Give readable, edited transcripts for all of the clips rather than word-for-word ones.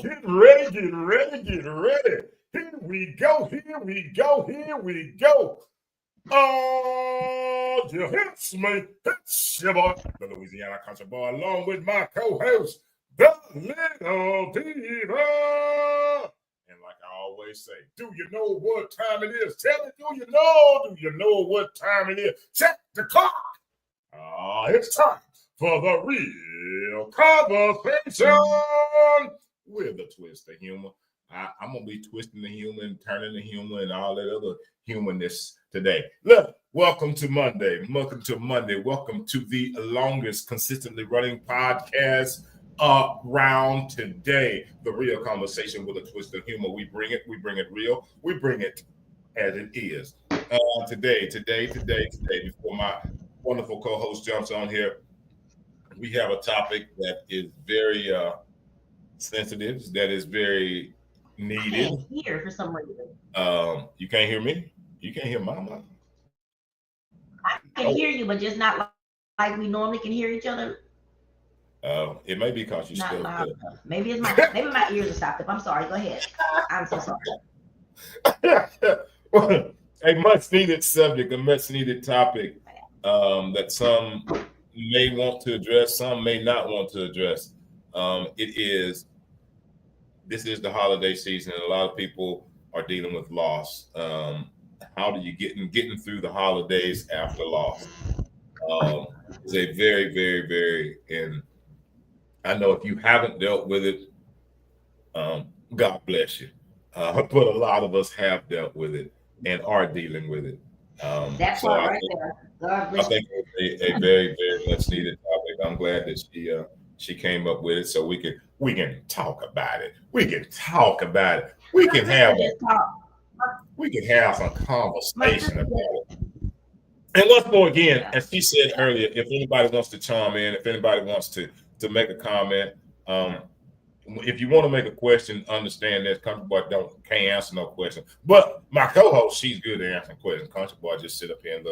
get ready, get ready, get ready. Here we go, here we go, here we go. Oh, you hits me. It's your boy, the Louisiana Country Boy, along with my co-host, the Little Diva. And like I always say, do you know what time it is? Tell me, do you know what time it is? Check the clock. It's time for the real conversation with a twist of humor. I'm gonna be twisting the humor and turning the humor and all that other humanness today. Look, welcome to Monday. Welcome to Monday. Welcome to the longest consistently running podcast around today. The real conversation with a twist of humor. We bring it real. We bring it as it is. Today, before my wonderful co-host jumps on here, we have a topic that is very sensitive, that is very needed. I can't hear for some reason. You can't hear me? You can't hear Mama? I can hear you, but just not like we normally can hear each other. It may be because you Not still loud enough. Maybe my ears are stopped up. I'm sorry. Go ahead. I'm so sorry. A much needed subject, a much needed topic that some may want to address, some may not want to address. This is the holiday season, and a lot of people are dealing with loss. How do you getting through the holidays after loss? It's a very, very, very, and I know if you haven't dealt with it, God bless you. But a lot of us have dealt with it and are dealing with it. That's So right there. God I bless you. think it's a very, very much needed topic. I'm glad that she came up with it so we can talk about it. We can talk about it. We can have some conversation about it. And once more again, as she said earlier, if anybody wants to chime in, if anybody wants to make a comment, if you want to make a question, understand that Country Boy can't answer no question. But my co-host, she's good at answering questions. Country Boy just sit up here and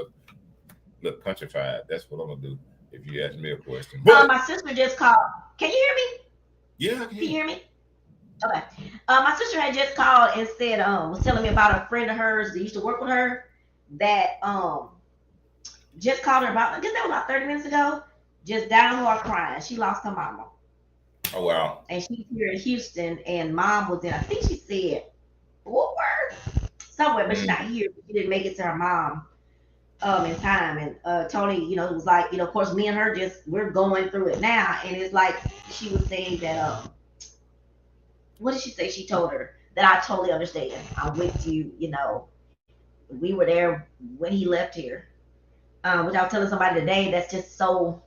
look countrified. That's what I'm gonna do if you ask me a question. But, my sister just called. Can you hear me? Yeah, can you hear me? Okay. My sister had just called and said, was telling me about a friend of hers that used to work with her that just called her about, I guess that was about 30 minutes ago, just down hard crying. She lost her mama. Oh, wow. And she's here in Houston, and mom was in, I think she said, Fort Worth, somewhere, but she's not here. She didn't make it to her mom in time. And Tony, it was like, of course, me and her we're going through it now. And it's like she was saying that, what did she say? She told her that I totally understand. I'm with you, we were there when he left here. Which I was telling somebody today, that's just so,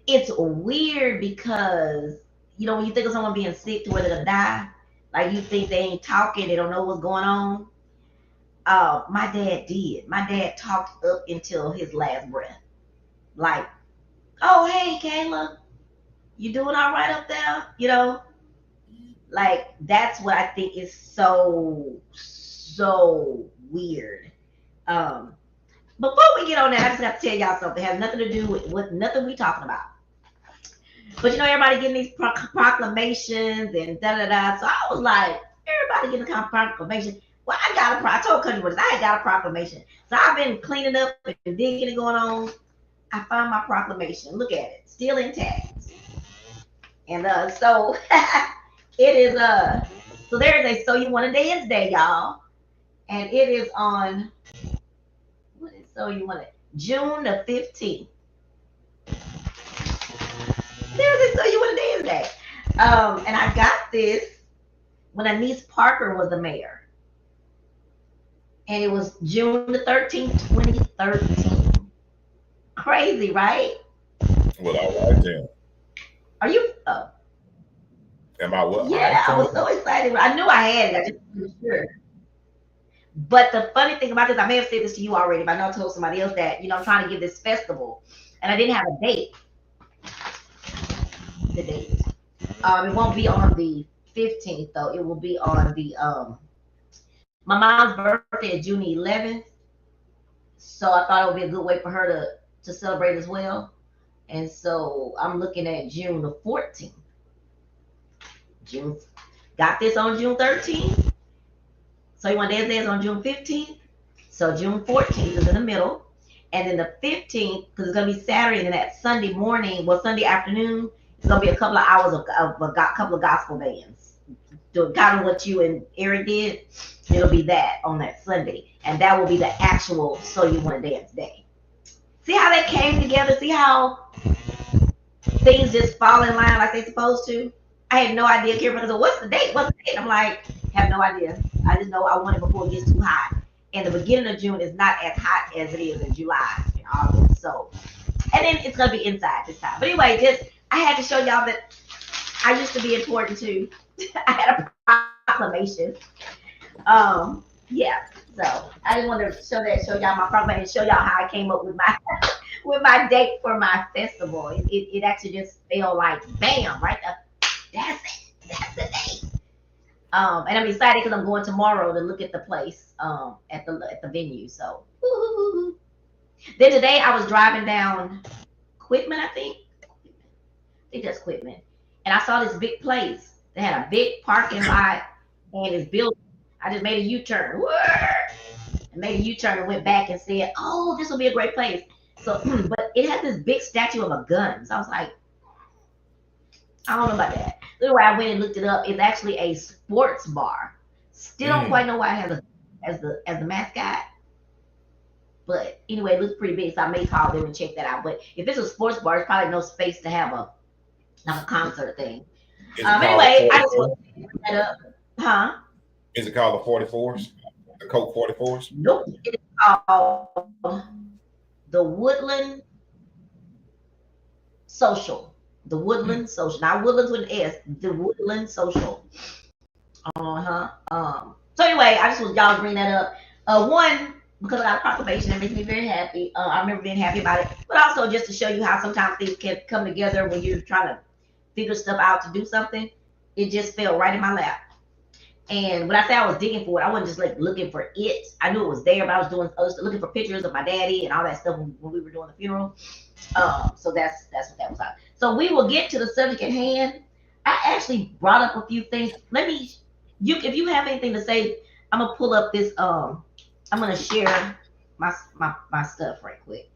it's weird because, when you think of someone being sick to where they're gonna die, like you think they ain't talking, they don't know what's going on. My dad did. My dad talked up until his last breath. Like, oh, hey, Kayla, you doing all right up there? Like, that's what I think is so weird. Before we get on that, I just got to tell y'all something. It has nothing to do with nothing we talking about. But everybody getting these proclamations and da-da-da. So I was like, everybody getting a proclamation. Well, I told Country Boys, I got a proclamation. So I've been cleaning up and digging and going on. I found my proclamation. Look at it. Still intact. And so it is so there is a So You Want to Dance Day, y'all. And it is on June the 15th. There's a So You Want to Dance Day. And I got this when Anise Parker was the mayor. And it was June the 13th, 2013. Crazy, right? Well, all right then. Are you? Am I what? Yeah, I was so excited. I knew I had it. I just wasn't sure. But the funny thing about this, I may have said this to you already, but I know I told somebody else that, I'm trying to give this festival. And I didn't have a date. The date. It won't be on the 15th, though. It will be on the, my mom's birthday is June 11th. So I thought it would be a good way for her to celebrate as well. And so I'm looking at June the 14th. June got this on June 13th. So you want dance dance on June 15th. So June 14th is in the middle. And then the 15th, because it's gonna be Saturday, and that Sunday morning, well Sunday afternoon, it's gonna be a couple of hours of a couple of gospel bands. Doing kind of what you and Eric did. It'll be that on that Sunday. And that will be the actual So You Want to Dance Day. See how that came together? See how things just fall in line like they're supposed to? I had no idea. Kira said, what's the date? What's the date? I'm like, have no idea. I just know I want it before it gets too hot. And the beginning of June is not as hot as it is in July and August. So, and then it's going to be inside this time. But anyway, just I had to show y'all that I used to be important too. I had a proclamation. Yeah. So I just wanted to show y'all my proclamation, and show y'all how I came up with my date for my festival. It actually just felt like bam, right there. That's it. That's the date. And I'm excited because I'm going tomorrow to look at the place at the venue. So woo-hoo-hoo-hoo. Then today I was driving down Quitman, I think that's Quitman, and I saw this big place. They had a big parking lot and this building. I just made a U-turn. And made a U-turn and went back and said, "Oh, this will be a great place." So, but it had this big statue of a gun. So I was like, I don't know about that. Anyway, I went and looked it up. It's actually a sports bar. Still don't quite know why it has as the mascot. But anyway, it looks pretty big, so I may call them and check that out. But if it's a sports bar, it's probably no space to have a concert thing. Anyway, I just want to put that up. Huh? Is it called the 44s? The Coke 44s? Nope. It is called the Woodland Social. The Woodland Social. Not Woodlands with an S. The Woodland Social. So anyway, I just was y'all bring that up. One, because I got a proclamation, that makes me very happy. I remember being happy about it. But also just to show you how sometimes things can come together when you're trying to figure stuff out to do something. It just fell right in my lap. And when I say I was digging for it, I wasn't just like looking for it. I knew it was there, but I was doing looking for pictures of my daddy and all that stuff when we were doing the funeral. So that's what that was about. So we will get to the subject at hand. I actually brought up a few things. If you have anything to say, I'm gonna pull up this. I'm gonna share my stuff right quick.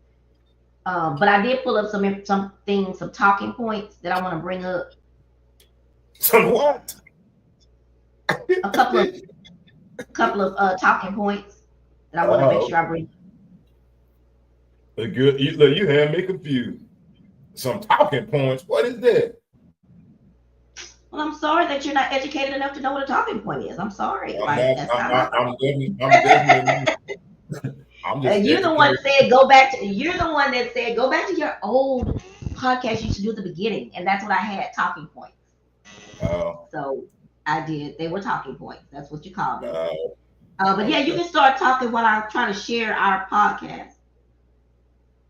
But I did pull up some talking points that I want to bring up. Some what? A couple of talking points that I want to make sure I bring. Good. You had me confused. Some talking points. What is that? Well, I'm sorry that you're not educated enough to know what a talking point is. I'm sorry. I'm definitely. You're the one said go back to. You're the one that said go back to your old podcast you used to do at the beginning, and that's what I had, talking points. So I did. They were talking points. That's what you call them. But yeah, you can start talking while I'm trying to share our podcast.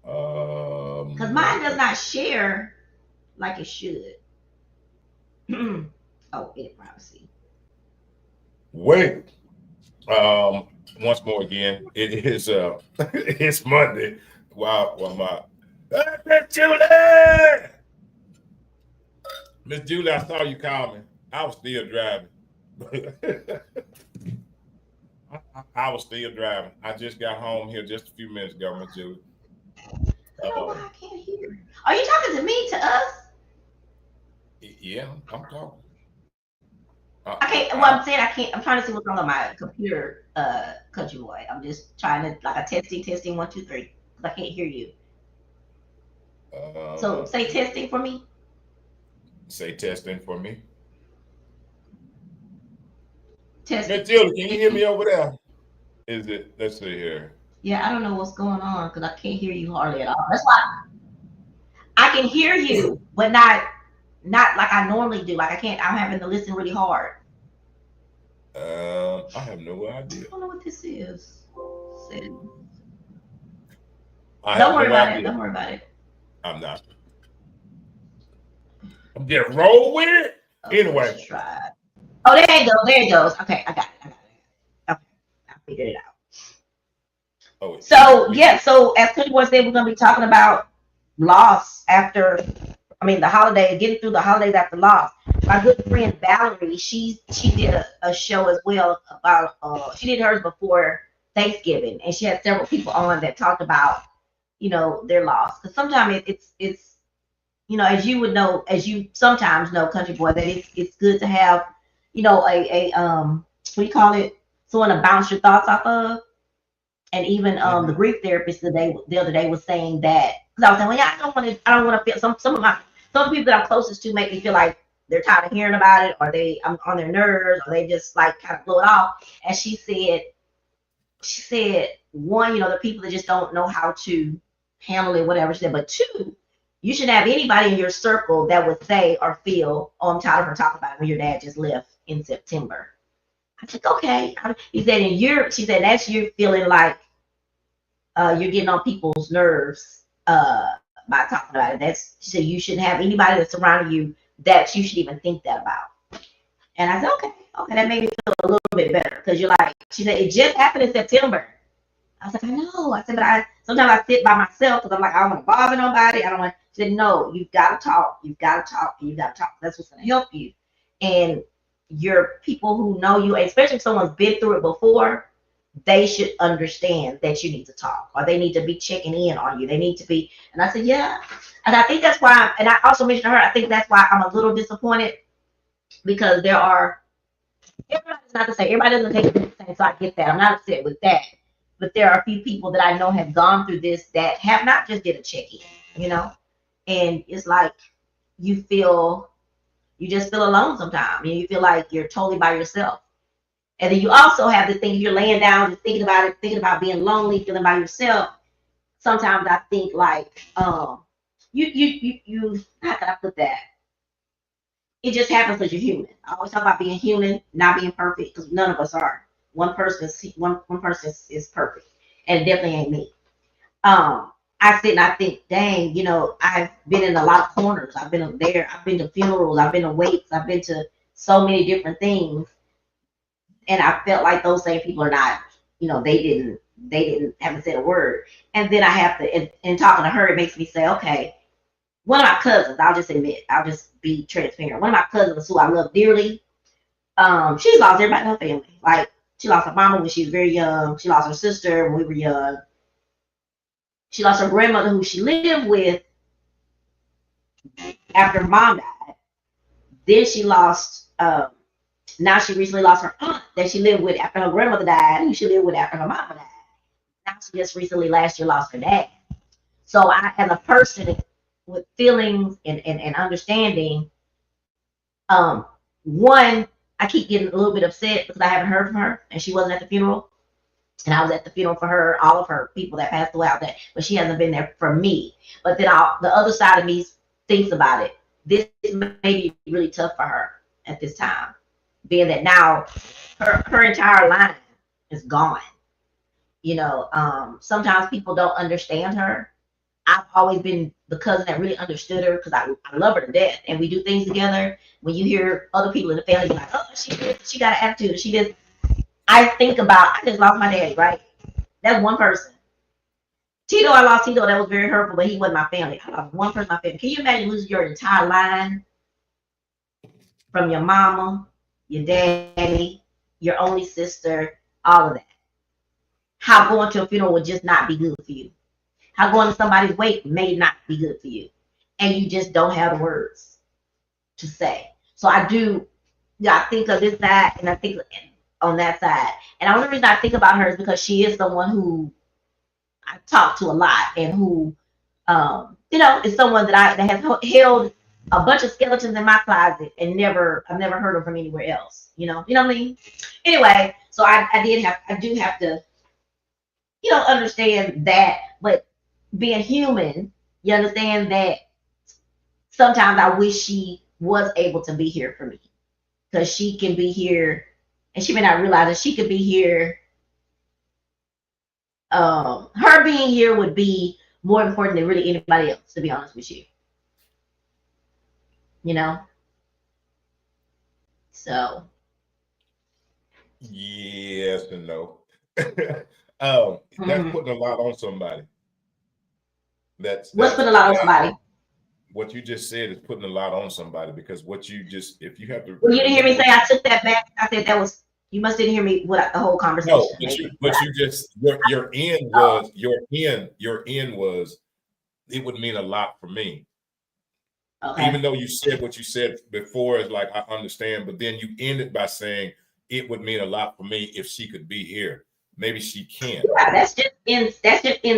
Because mine does not share like it should. Oh, edit privacy. Wait. Once more again, it is it's Monday. Wow, Miss Julie, I saw you call me. I was still driving. I was still driving. I just got home here just a few minutes ago, Miss Julie. I don't know why I can't hear. Are you talking to me, to us? Yeah, I'm talking. I'm saying I can't. I'm trying to see what's wrong on my computer, country boy. I'm just trying to like a testing 1 2 3 because I can't hear you. So say testing for me. Say testing for me. Testing. Miss Julie, can you hear me over there? Is it? Let's see here. Yeah, I don't know what's going on because I can't hear you hardly at all. That's why I can hear you, but not like I normally do. Like I'm having to listen really hard. I have no idea. I don't know what this is. Don't worry about it. Don't worry about it. I'm not. I'm getting roll with it. Okay, anyway. Let's try. Oh, there it goes. There it goes. Okay, I got it. Okay, I figured it out. Oh, so as Country Boy said, we're gonna be talking about loss after the holiday, getting through the holidays after loss. My good friend Valerie, she did a show as well about she did hers before Thanksgiving, and she had several people on that talked about their loss. Because sometimes it's as you would know, as you sometimes know, country boy, that it's good to have a what do you call it, someone to bounce your thoughts off of. And even the grief therapist the other day was saying that, because I was saying, well, yeah, I don't want to feel some people that I'm closest to make me feel like they're tired of hearing about it, or I'm on their nerves, or they just like kind of blow it off. And she said one, the people that just don't know how to handle it, whatever. She said, but two, you should have anybody in your circle that would say or feel, oh, I'm tired of her talking about it when your dad just left in September. I said, okay. He said, she said, that's you feeling like you're getting on people's nerves by talking about it. She said, you shouldn't have anybody that's surrounding you that you should even think that about. And I said, okay, that made me feel a little bit better, because you're like, she said, it just happened in September. I was like, I know. I said, but sometimes I sit by myself because I'm like, I don't want to bother nobody. I don't want. She said, no, you've got to talk. You've got to talk. You got to talk. That's what's going to help you. And your people who know you, especially if someone's been through it before, they should understand that you need to talk, or they need to be checking in on you. They need to be. And I said, yeah. And I think that's why, and I also mentioned to her, I think that's why I'm a little disappointed, because everybody's not the same. Everybody doesn't take it the same, so I get that. I'm not upset with that. But there are a few people that I know have gone through this that have not just did a check-in, and it's like you just feel alone sometimes. You feel like you're totally by yourself. And then you also have the thing, if you're laying down just thinking about it, thinking about being lonely, feeling by yourself. Sometimes I think like, you how can I put that? It just happens because you're human. I always talk about being human, not being perfect, because none of us are. One person is perfect, and it definitely ain't me. I sit and I think, dang, I've been in a lot of corners. I've been there. I've been to funerals. I've been to wakes. I've been to so many different things, and I felt like those same people are not. They haven't said a word. And then I have to, in talking to her, it makes me say, okay, one of my cousins, I'll just be transparent. One of my cousins who I love dearly, she's lost everybody in her family. Like, she lost her mama when she was very young. She lost her sister when we were young. She lost her grandmother who she lived with after her mom died. Then she lost, now she recently lost her aunt that she lived with after her grandmother died, who she lived with after her mama died. Now she just recently, last year, lost her dad. So I, as a person with feelings and understanding, one, I keep getting a little bit upset because I haven't heard from her, and she wasn't at the funeral. And I was at the funeral for her, all of her people that passed away out there, but she hasn't been there for me. But then the other side of me thinks about it. This may be really tough for her at this time, being that now her entire line is gone. Sometimes people don't understand her. I've always been the cousin that really understood her, because I love her to death, and we do things together. When you hear other people in the family be like, oh, she got an attitude, she just, I think about, I just lost my daddy, right? That's one person. Tito, I lost Tito, that was very hurtful, but he wasn't my family. I lost one person in my family. Can you imagine losing your entire line from your mama, your daddy, your only sister, all of that? How going to a funeral would just not be good for you. How going to somebody's wake may not be good for you. And you just don't have the words to say. So I think of this side, and I think on that side. And the only reason I think about her is because she is someone who I talk to a lot, and who, is someone that has held a bunch of skeletons in my closet, and I've never heard of from anywhere else. You know what I mean? Anyway, so I do have to, understand that, but being human, you understand that sometimes I wish she was able to be here for me, because she can be here, and she may not realize that she could be here. Her being here would be more important than really anybody else, to be honest with you. So. Yes and no. That's putting a lot on somebody. What's putting a lot on somebody? what you just said is putting a lot on somebody, because what you just, if you have to, Well, you didn't hear me say, I took that back. I said that was, you must didn't hear me what the whole conversation. no, but you just, your end was, your end was, it would mean a lot for me. Okay. Even though you said what you said before, is like, I understand, but then you ended by saying it would mean a lot for me if she could be here. Maybe she can't. Yeah, that's just in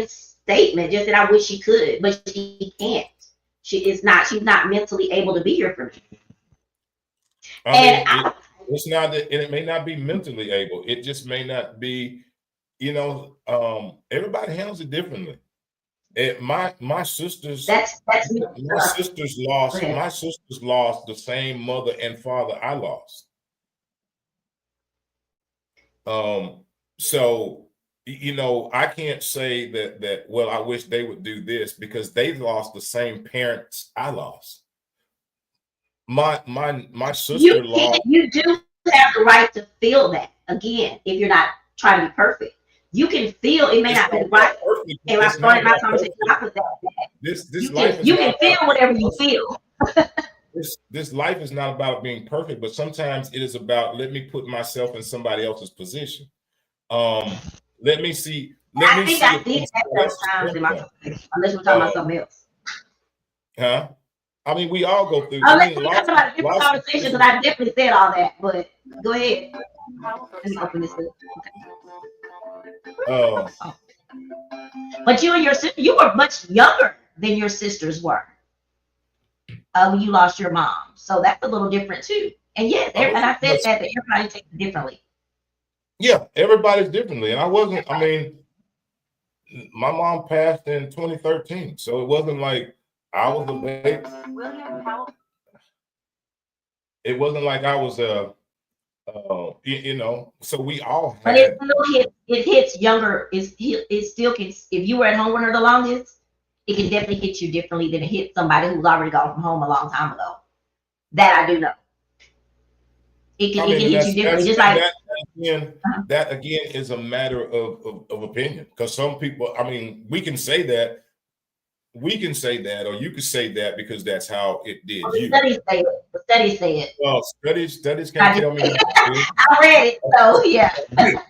statement. Just that I wish she could, but she can't. She's not mentally able to be here for me. It's not that, and it may not be mentally able. It just may not be, you know, everybody handles it differently. My sisters, my sisters lost the same mother and father I lost. So, you know, I can't say that well, I wish they would do this, because they lost the same parents I lost. My sister lost. You do have the right to feel that. Again, if you're not trying to be perfect, you can feel it may not be right. And I started my conversation with that. You can feel whatever you feel. This life is not about being perfect, but sometimes it is about, let me put myself in somebody else's position. Let me see. I think I did that those times in my conversation, unless we're talking about something else. Huh? I mean, we all go through. Unless we're talking about different conversations, because I definitely said all that. But go ahead. Let me open this up. Okay. But you and your sister, you were much younger than your sisters were when you lost your mom. So that's a little different too. And yes, and I said that everybody takes it differently. Yeah, everybody's differently. And I wasn't, I mean, my mom passed in 2013. So it wasn't like I was a baby. It wasn't like I was you know, so we all had. But it hits younger. It still can, if you were at home with her the longest, it can definitely hit you differently than it hit somebody who's already gone from home a long time ago. That I do know. It can hit you differently. Just like that again is a matter of opinion. Because some people, I mean, we can say that, or you could say that because that's how it did. Studies say it. The studies say it. Well, studies can't tell me. I read it, so yeah.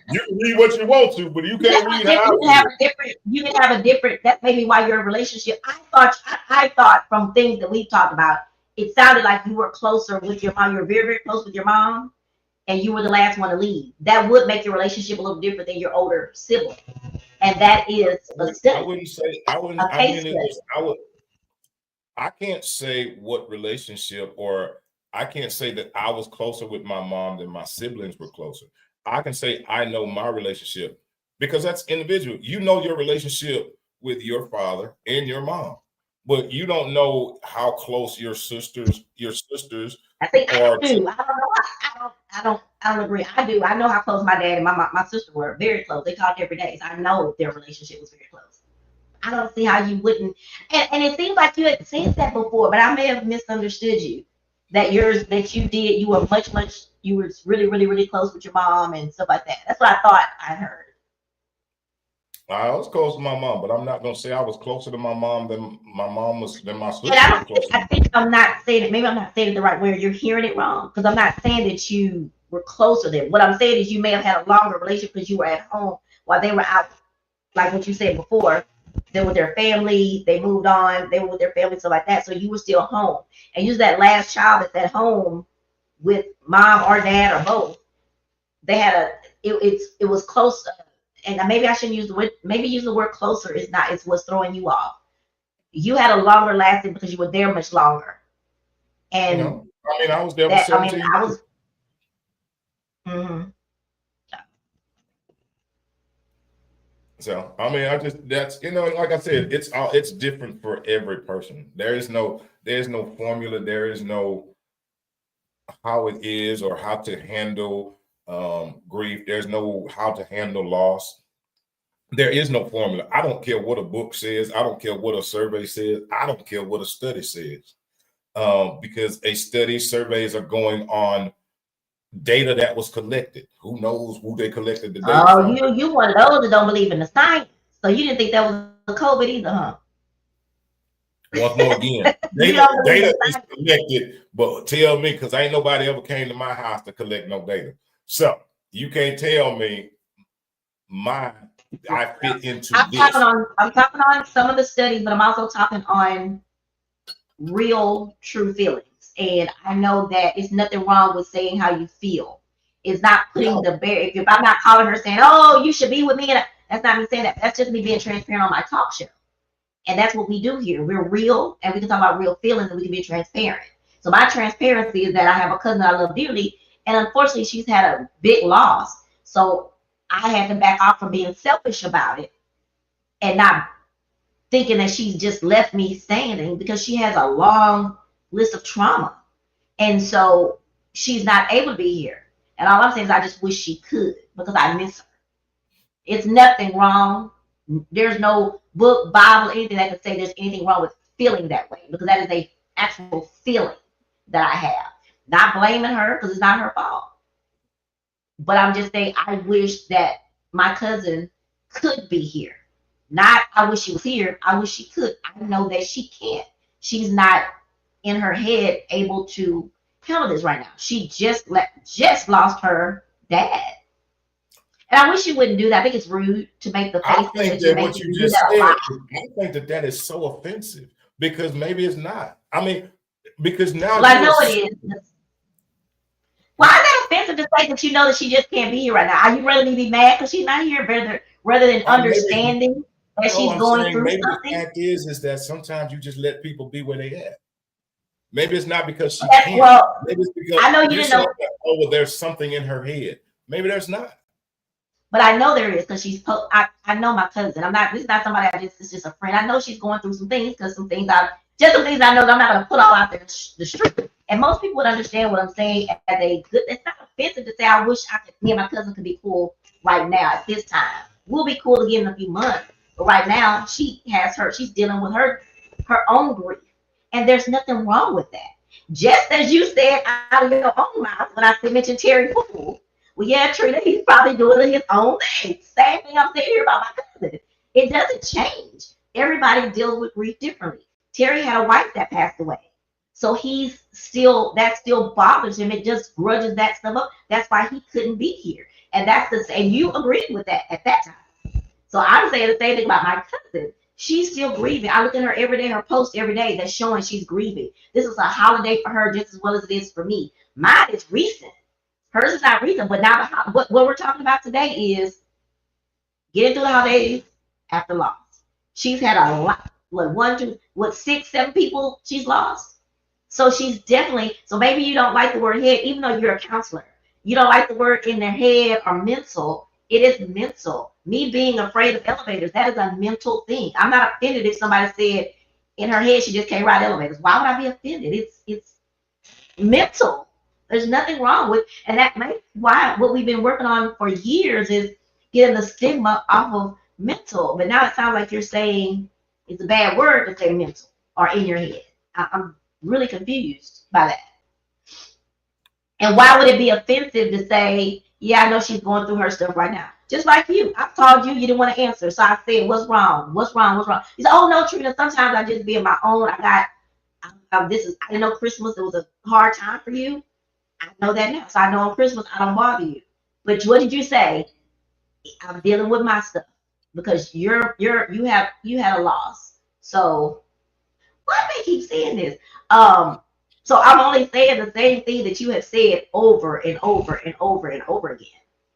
You can read what you want to, but you can't read how. You can have a different. That's maybe why your relationship. I thought from things that we've talked about, it sounded like you were closer with your mom. You were very, very close with your mom, and you were the last one to leave. That would make your relationship a little different than your older sibling. And that is a study. I wouldn't say, I can't say what relationship, or I can't say that I was closer with my mom than my siblings were closer. I can say I know my relationship, because that's individual. You know your relationship with your father and your mom, but you don't know how close your sisters I think I do. I don't agree. I do. I know how close my dad and my sister were. Very close. They talked every day. So I know their relationship was very close. I don't see how you wouldn't. And it seems like you had said that before, but I may have misunderstood you. You were you were really, really, really close with your mom and stuff like that. That's what I thought I heard. I was close to my mom, but I'm not gonna say I was closer to my mom than my sister. I think I'm not saying it. Maybe I'm not saying it the right way. You're hearing it wrong, because I'm not saying that you were closer than. What I'm saying is you may have had a longer relationship because you were at home while they were out, like what you said before. They were with their family. They moved on. They were with their family, stuff like that. So you were still home, and you're that last child that's at home with mom or dad or both. They had it was close. And maybe I shouldn't use the word. Maybe use the word closer is not. It's what's throwing you off. You had a longer lasting because you were there much longer. And I mean, I was there for 17 years. I was. Mm-hmm. So I mean, that's like I said, it's different for every person. There's no formula. There is no how it is or how to handle grief. There's no how to handle loss. There is no formula. I don't care what a book says. I don't care what a survey says. I don't care what a study says, because surveys are going on data that was collected. Who knows who they collected the data from? You one of those that don't believe in the science. So you didn't think that was COVID either, huh? Once more again, data is collected, but tell me, because ain't nobody ever came to my house to collect no data. So you can't tell me I fit into this. I'm talking on some of the studies, but I'm also talking on real, true feelings. And I know that it's nothing wrong with saying how you feel. It's not putting the bear. If I'm not calling her saying, "Oh, you should be with me," and that's not me saying that. That's just me being transparent on my talk show. And that's what we do here. We're real, and we can talk about real feelings, and we can be transparent. So my transparency is that I have a cousin I love dearly, and unfortunately, she's had a big loss. So I had to back off from being selfish about it and not thinking that she's just left me standing, because she has a long list of trauma. And so she's not able to be here. And all I'm saying is I just wish she could, because I miss her. It's nothing wrong. There's no book, Bible, anything that can say there's anything wrong with feeling that way, because that is a actual feeling that I have. Not blaming her, because it's not her fault. But I'm just saying I wish that my cousin could be here. Not I wish she was here. I wish she could. I know that she can't. She's not in her head able to handle this right now. She just lost her dad. And I wish she wouldn't do that. I think it's rude to make the face. I think that what you just said, I think that is so offensive, because maybe it's not. I mean, because now I know it is. Why is that offensive to say that you know that she just can't be here right now? Are you rather me be mad because she's not here, rather than understanding that she's going through something? The fact is that sometimes you just let people be where they at. Maybe it's not because she can't. Well, maybe it's because I know you didn't know. Oh, well, there's something in her head. Maybe there's not. But I know there is, because I know my cousin. This is not somebody it's just a friend. I know she's going through some things, because some things I know that I'm not going to put all out there in the street. And most people would understand what I'm saying as a good. It's not offensive to say I wish me and my cousin could be cool right now at this time. We'll be cool again in a few months. But right now, she's dealing with her own grief. And there's nothing wrong with that. Just as you said out of your own mouth when I mentioned Terry Poole. Well, yeah, Trina, he's probably doing his own thing. Same thing I'm saying here about my cousin. It doesn't change. Everybody deals with grief differently. Terry had a wife that passed away. So that still bothers him. It just grudges that stuff up. That's why he couldn't be here. And and you agreed with that at that time. So I'm saying the same thing about my cousin. She's still grieving. I look at her every day, her post every day that's showing she's grieving. This is a holiday for her just as well as it is for me. Mine is recent. Hers is not recent, but now what we're talking about today is getting through the holidays after loss. She's had a lot. 6, 7 people she's lost. So she's definitely, so maybe you don't like the word head, even though you're a counselor. You don't like the word in their head or mental. It is mental. Me being afraid of elevators, that is a mental thing. I'm not offended if somebody said in her head she just can't ride elevators. Why would I be offended? It's mental. There's nothing wrong with, and that may why what we've been working on for years is getting the stigma off of mental. But now it sounds like you're saying it's a bad word to say mental or in your head. I'm really confused by that. And why would it be offensive to say, yeah, I know she's going through her stuff right now? Just like you. I called you, you didn't want to answer. So I said, what's wrong? What's wrong? What's wrong? You said, oh, no, Trina, sometimes I just be on my own. I didn't know Christmas, it was a hard time for you. I know that now. So I know on Christmas, I don't bother you. But what did you say? I'm dealing with my stuff because you had a loss. So why do they keep saying this? So I'm only saying the same thing that you have said over and over and over and over again.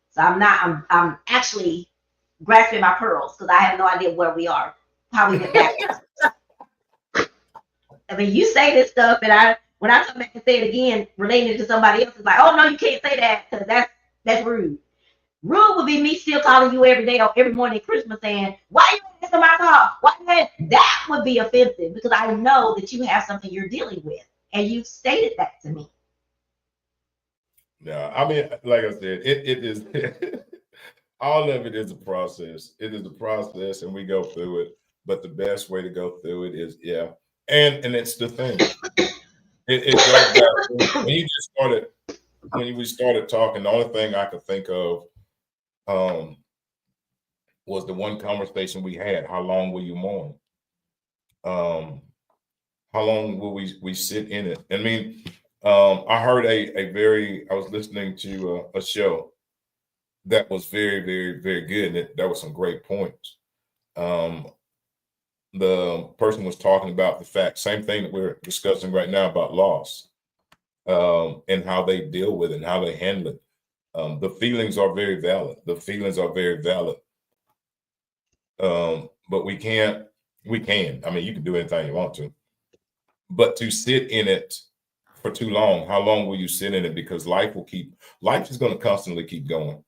So I'm actually grasping my pearls because I have no idea where we are, how we get back. I mean, you say this stuff, and when I come back and say it again, relating it to somebody else, it's like, oh no, you can't say that because that's rude. Rude would be me still calling you every day or every morning at Christmas saying, why you answer my call? That would be offensive because I know that you have something you're dealing with. And you've stated that to me. No, I mean, like I said, it is all of it is a process. It is a process, and we go through it. But the best way to go through it is, and it's the thing. It goes back when we started talking. The only thing I could think of was the one conversation we had. How long will you mourn? how long will we sit in it? I mean, I heard I was listening to a show that was very, very, very good. And there were some great points. Um, the person was talking about the fact, same thing that we're discussing right now about loss, and how they deal with it and how they handle it. The feelings are very valid. The feelings are very valid. But we can. I mean, you can do anything you want to, but to sit in it for too long, how long will you sit in it? Because life is going to constantly keep going.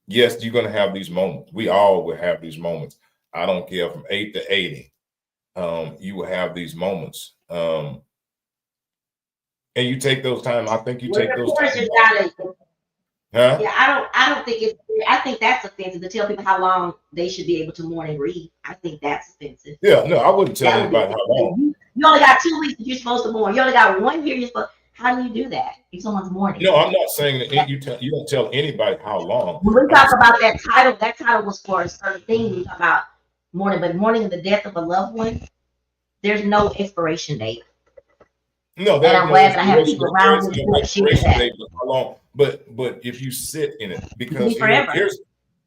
Yes, you're going to have these moments. We all will have these moments. I don't care from 8 to 80. You will have these moments. And you take those time. I think you take those time. Huh? Yeah, I don't think it's. I think that's offensive to tell people how long they should be able to mourn and grieve. I think that's offensive. Yeah, no, I wouldn't tell anybody how long. You only got 2 weeks that you're supposed to mourn. You only got 1 year. You're supposed. How do you do that if someone's mourning? No, I'm not saying that you don't tell anybody how long. When we talk about that title was for a certain thing. We talk about mourning, but mourning the death of a loved one, there's no expiration date. No, and I'm glad that I have people around me who share that. How long? But if you sit in it, because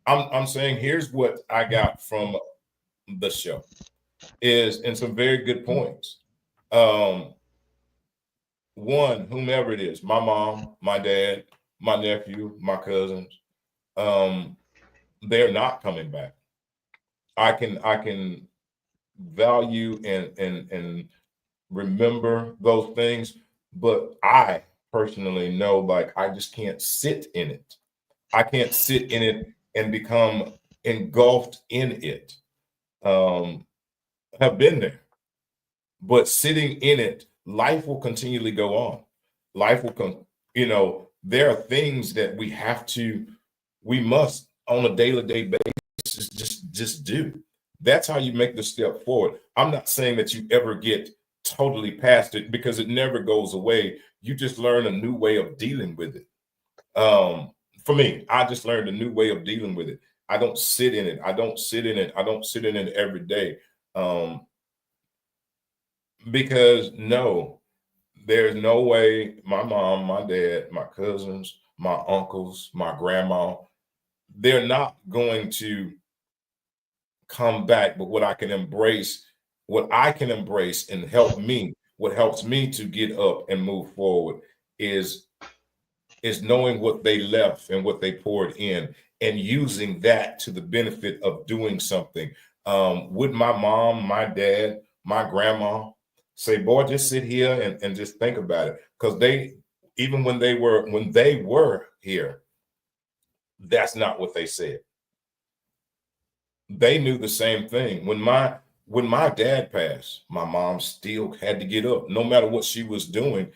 I'm saying here's what I got from the show is, and some very good points. One, whomever it is, my mom, my dad, my nephew, my cousins, they're not coming back. I can value and remember those things, but I personally know, like, I just can't sit in it. I can't sit in it and become engulfed in it. Have been there, but sitting in it, life will continually go on. Life will come, there are things that we must on a day-to-day basis just do. That's how you make the step forward. I'm not saying that you ever get totally past it, because it never goes away. You just learn a new way of dealing with it. For me, I just learned a new way of dealing with it. I don't sit in it. I don't sit in it every day. Because no, there's no way my mom, my dad, my cousins, my uncles, my grandma, they're not going to come back. But what I can embrace and help me, what helps me to get up and move forward is knowing what they left and what they poured in, and using that to the benefit of doing something. Would my mom, my dad, my grandma say, boy, just sit here and just think about it? Because even when they were here, that's not what they said. They knew the same thing. When my dad passed, my mom still had to get up. No matter what she was doing,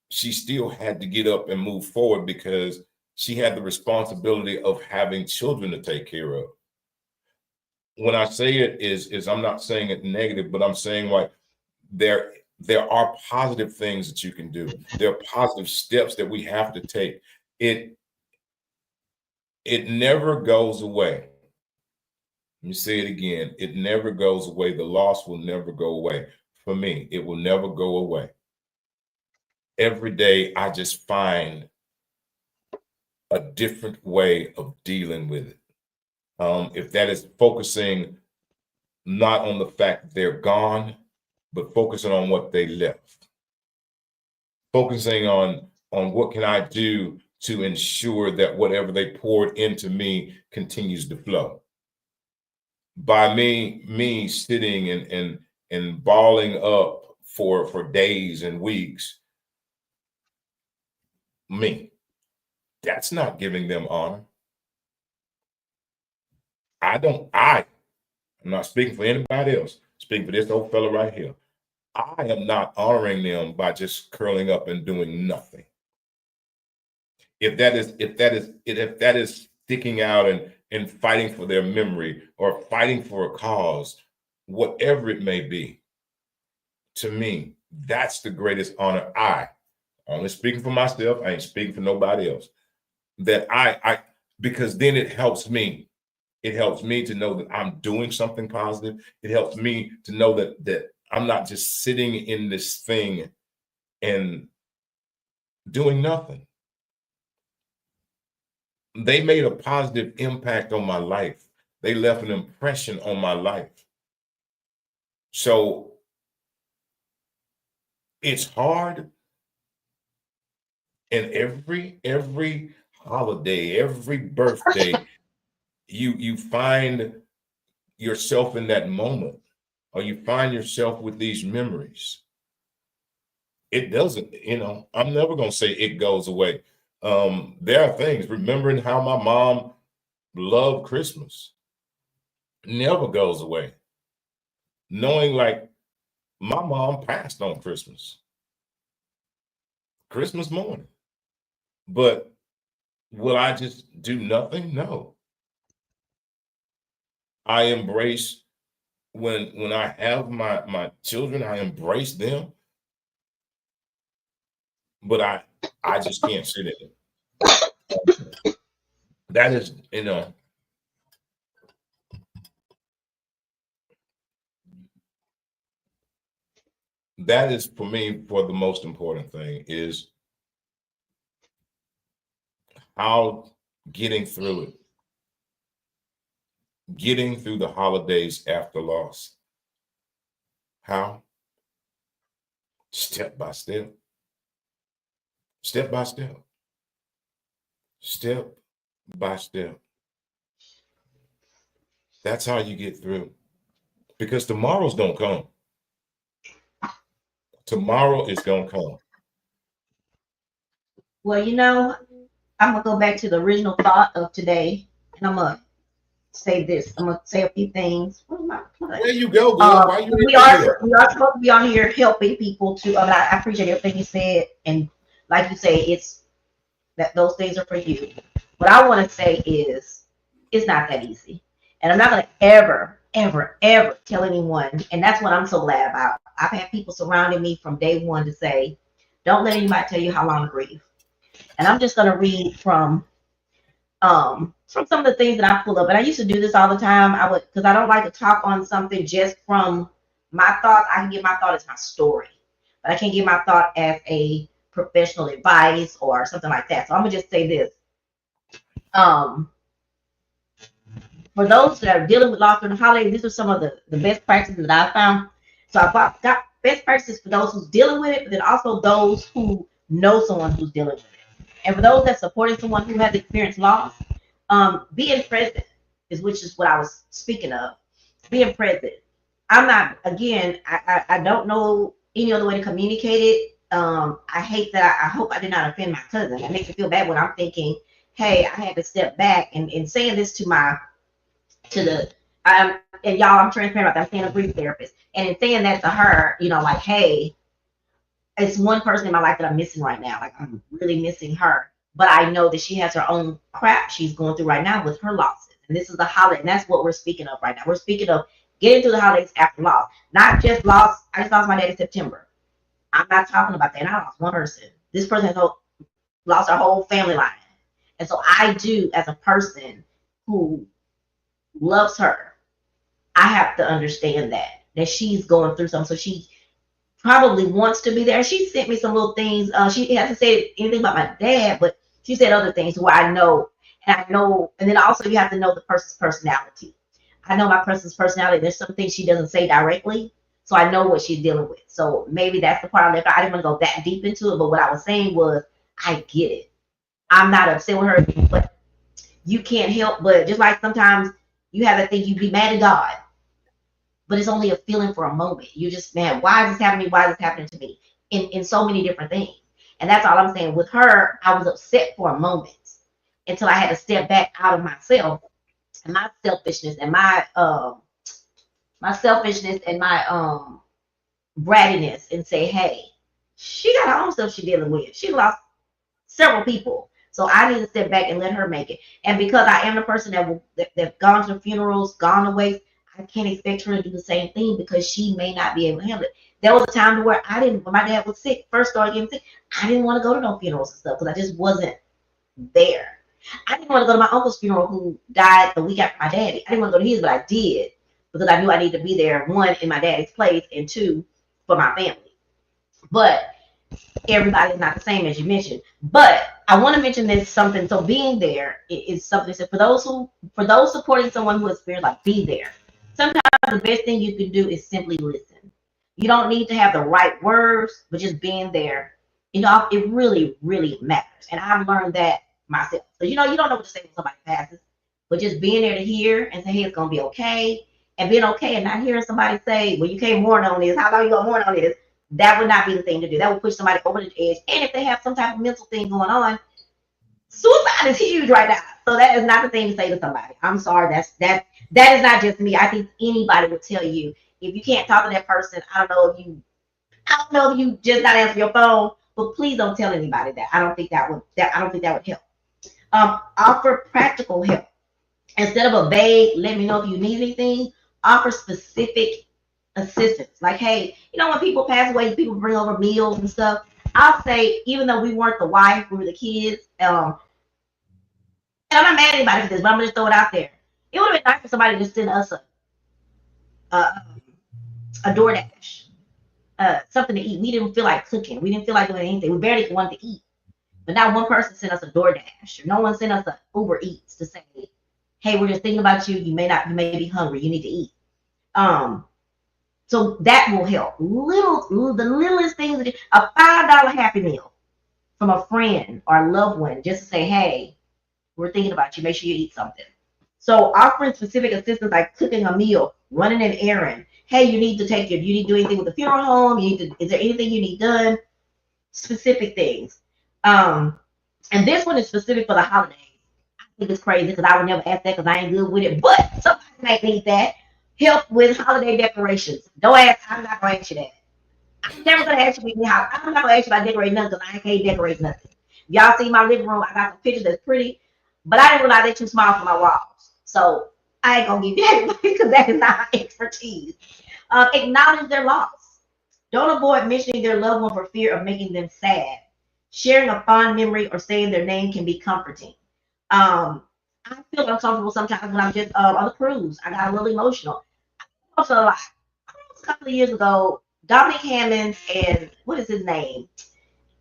she still had to get up and move forward, because she had the responsibility of having children to take care of. When I say it is I'm not saying it negative, but I'm saying, like, there are positive things that you can do. There are positive steps that we have to take. It never goes away. Let me say it again. It never goes away. The loss will never go away. For me, it will never go away. Every day, I just find a different way of dealing with it. If that is focusing not on the fact that they're gone, but focusing on what they left. Focusing on what can I do to ensure that whatever they poured into me continues to flow. By me sitting and balling up for days and weeks, that's not giving them honor. I'm not speaking for anybody else. Speaking for this old fella right here. I am not honoring them by just curling up and doing nothing. If that is sticking out and fighting for their memory, or fighting for a cause, whatever it may be, to me, that's the greatest honor. I only speaking for myself. I ain't speaking for nobody else. That because then it helps me. It helps me to know that I'm doing something positive. It helps me to know that I'm not just sitting in this thing and doing nothing. They made a positive impact on my life. They left an impression on my life. So it's hard. And every holiday, every birthday, you find yourself in that moment, or you find yourself with these memories. It doesn't, I'm never gonna say it goes away. There are things, remembering how my mom loved Christmas never goes away. Knowing like my mom passed on Christmas morning. But will I just do nothing? No. I embrace when I have my children, I embrace them. But I just can't sit in it. That is, that is for me, for the most important thing is how getting through it, getting through the holidays after loss. How? Step by step, step by step, step by step. That's how you get through. Because tomorrow's gonna come. Tomorrow is gonna come. Well, I'm gonna go back to the original thought of today, and I'm gonna say this. I'm gonna say a few things. There you go, girl. Why you we are supposed to be on here helping people to. I appreciate everything you said, and like you say, it's that those things are for you. What I want to say is, it's not that easy, and I'm not gonna ever tell anyone. And that's what I'm so glad about. I've had people surrounding me from day one to say, "Don't let anybody tell you how long to grieve." And I'm just gonna read from some of the things that I pull up. And I used to do this all the time. I would, because I don't like to talk on something just from my thoughts. I can give my thought as my story, but I can't give my thought as a professional advice or something like that. So I'm gonna just say this. For those that are dealing with loss during the holidays, these are some of the best practices that I found. So I've got best practices for those who's dealing with it, but then also those who know someone who's dealing with it. And for those that supporting someone who has experienced loss, being present which is what I was speaking of. Being present. I'm not, again, I don't know any other way to communicate it. I hate that. I hope I did not offend my cousin. It makes me feel bad when I'm thinking, hey, I had to step back and saying this and y'all, I'm transparent about that. I'm saying a grief therapist. And in saying that to her, like, hey, it's one person in my life that I'm missing right now. Like, I'm really missing her. But I know that she has her own crap she's going through right now with her losses. And this is the holiday. And that's what we're speaking of right now. We're speaking of getting through the holidays after loss. Not just loss. I just lost my dad in September. I'm not talking about that. And I lost one person. This person has lost our whole family line. And so I do, as a person who loves her, I have to understand that she's going through something. So she probably wants to be there. She sent me some little things. She hasn't said anything about my dad, but she said other things where I know. And then also you have to know the person's personality. I know my person's personality. There's some things she doesn't say directly, so I know what she's dealing with. So maybe that's the part I left out. I didn't want to go that deep into it, but what I was saying was, I get it. I'm not upset with her, but you can't help but, just like sometimes you have that thing, you be mad at God, but it's only a feeling for a moment. You just, man, why is this happening? Why is this happening to me? In so many different things. And that's all I'm saying. With her, I was upset for a moment until I had to step back out of myself and my selfishness and my brattiness and say, hey, she got her own stuff she's dealing with. She lost several people. So I need to step back and let her make it. And because I am the person that gone to funerals, gone away, I can't expect her to do the same thing because she may not be able to handle it. There was a time where when my dad was sick, first started getting sick, I didn't want to go to no funerals and stuff because I just wasn't there. I didn't want to go to my uncle's funeral who died the week after my daddy. I didn't want to go to his, but I did. because I knew I needed to be there, one, in my daddy's place, and two, for my family. But everybody's not the same, as you mentioned. But I want to mention this something. So being there is something. So for those supporting someone who is spirit, like, be there. Sometimes the best thing you can do is simply listen. You don't need to have the right words, but just being there, it really, really matters. And I've learned that myself. So you don't know what to say when somebody passes, but just being there to hear and say, hey, it's gonna be okay, and being okay and not hearing somebody say, well, you can't mourn on this. How long you gonna mourn on this? That would not be the thing to do. That would push somebody over the edge. And if they have some type of mental thing going on, suicide is huge right now. So that is not the thing to say to somebody. I'm sorry. That is not just me. I think anybody would tell you, if you can't talk to that person, I don't know if you just not answer your phone, but please don't tell anybody that. I don't think that would help. Offer practical help. Instead of a vague, let me know if you need anything, offer specific assistance. Like, hey, when people pass away, people bring over meals and stuff. I'll say, even though we weren't the wife, we were the kids. And I'm not mad at anybody for this, but I'm gonna just throw it out there. It would have been nice for somebody to send us a DoorDash, something to eat. We didn't feel like cooking. We didn't feel like doing anything. We barely wanted to eat. But not one person sent us a DoorDash. No one sent us an Uber Eats to say, hey, we're just thinking about you. You may be hungry. You need to eat. So that will help. The littlest things, a $5 Happy Meal from a friend or a loved one, just to say, hey, we're thinking about you. Make sure you eat something. So offering specific assistance like cooking a meal, running an errand. Hey, you need to do anything with the funeral home? Is there anything you need done? Specific things. And this one is specific for the holidays. I think it's crazy because I would never ask that because I ain't good with it. But somebody might need that. Help with holiday decorations. Don't ask. I'm not going to ask you that. I'm never going to ask you how. I'm not going to ask you about decorating nothing because I can't decorate nothing. Y'all see my living room? I got some pictures that's pretty, but I didn't realize they're too small for my walls. So I ain't going to give you that because that is not my expertise. Acknowledge their loss. Don't avoid mentioning their loved one for fear of making them sad. Sharing a fond memory or saying their name can be comforting. I feel uncomfortable sometimes when I'm just on the cruise. I got a little emotional. Also, a couple of years ago, Dominic Hammond and what is his name?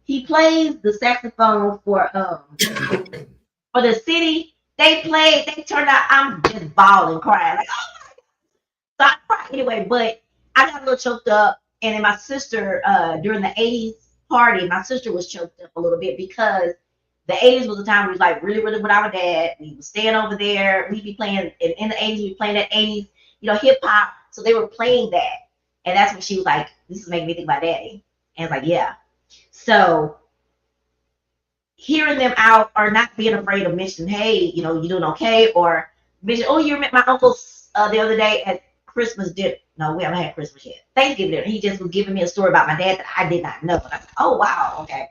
He plays the saxophone for the city. They turned out. I'm just bawling, crying like, oh my God. So I cried anyway, but I got a little choked up. And then my sister, during the 80s party, my sister was choked up a little bit because the 80s was a time we was like really, really with our dad. We was staying over there. We'd be playing in the 80s. We playing that 80s, hip hop. So they were playing that, and that's when she was like, "This is making me think about Daddy." And it's like, yeah. So hearing them out or not being afraid of mentioning, "Hey, you doing okay?" Or mention, "Oh, you met my uncle the other day at Christmas dinner." No, we haven't had Christmas yet. Thanksgiving dinner. He just was giving me a story about my dad that I did not know. And I said, "Oh wow, okay."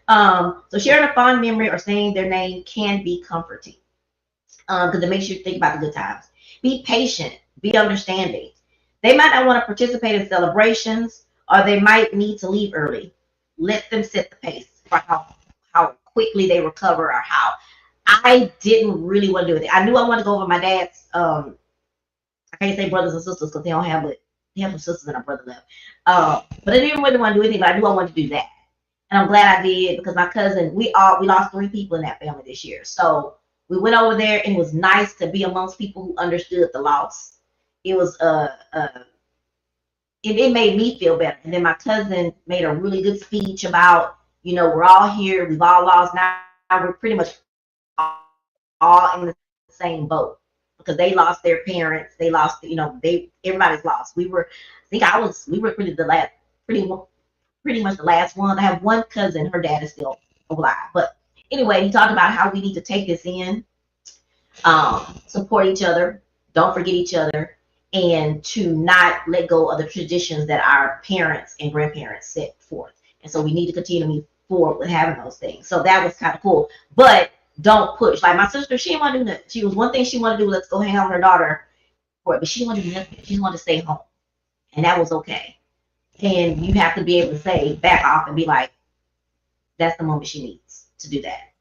So sharing a fond memory or saying their name can be comforting because it makes you think about the good times. Be patient, be understanding. They might not want to participate in celebrations or they might need to leave early. Let them set the pace for how quickly they recover or how. I didn't really want to do it. I knew I wanted to go over my dad's, I can't say brothers and sisters because they don't have, but they have some sisters and a brother left. But I didn't really want to do anything, but I knew I wanted to do that. And I'm glad I did because my cousin, we lost 3 people in that family this year. So we went over there and it was nice to be amongst people who understood the loss. It was it made me feel better. And then my cousin made a really good speech about, we're all here, we've all lost. Now we're pretty much all in the same boat because they lost their parents. They lost, everybody's lost. We were pretty much the last one. I have one cousin, her dad is still alive. But anyway, he talked about how we need to take this in, support each other, don't forget each other, and to not let go of the traditions that our parents and grandparents set forth. And so we need to continue to move forward with having those things. So that was kind of cool. But don't push. Like my sister, she didn't want to do nothing. She was one thing she wanted to do, let's go hang out with her daughter for it, but she didn't want to do nothing. She just wanted to stay home. And that was okay. And you have to be able to say, back off and be like, that's the moment she needs to do that.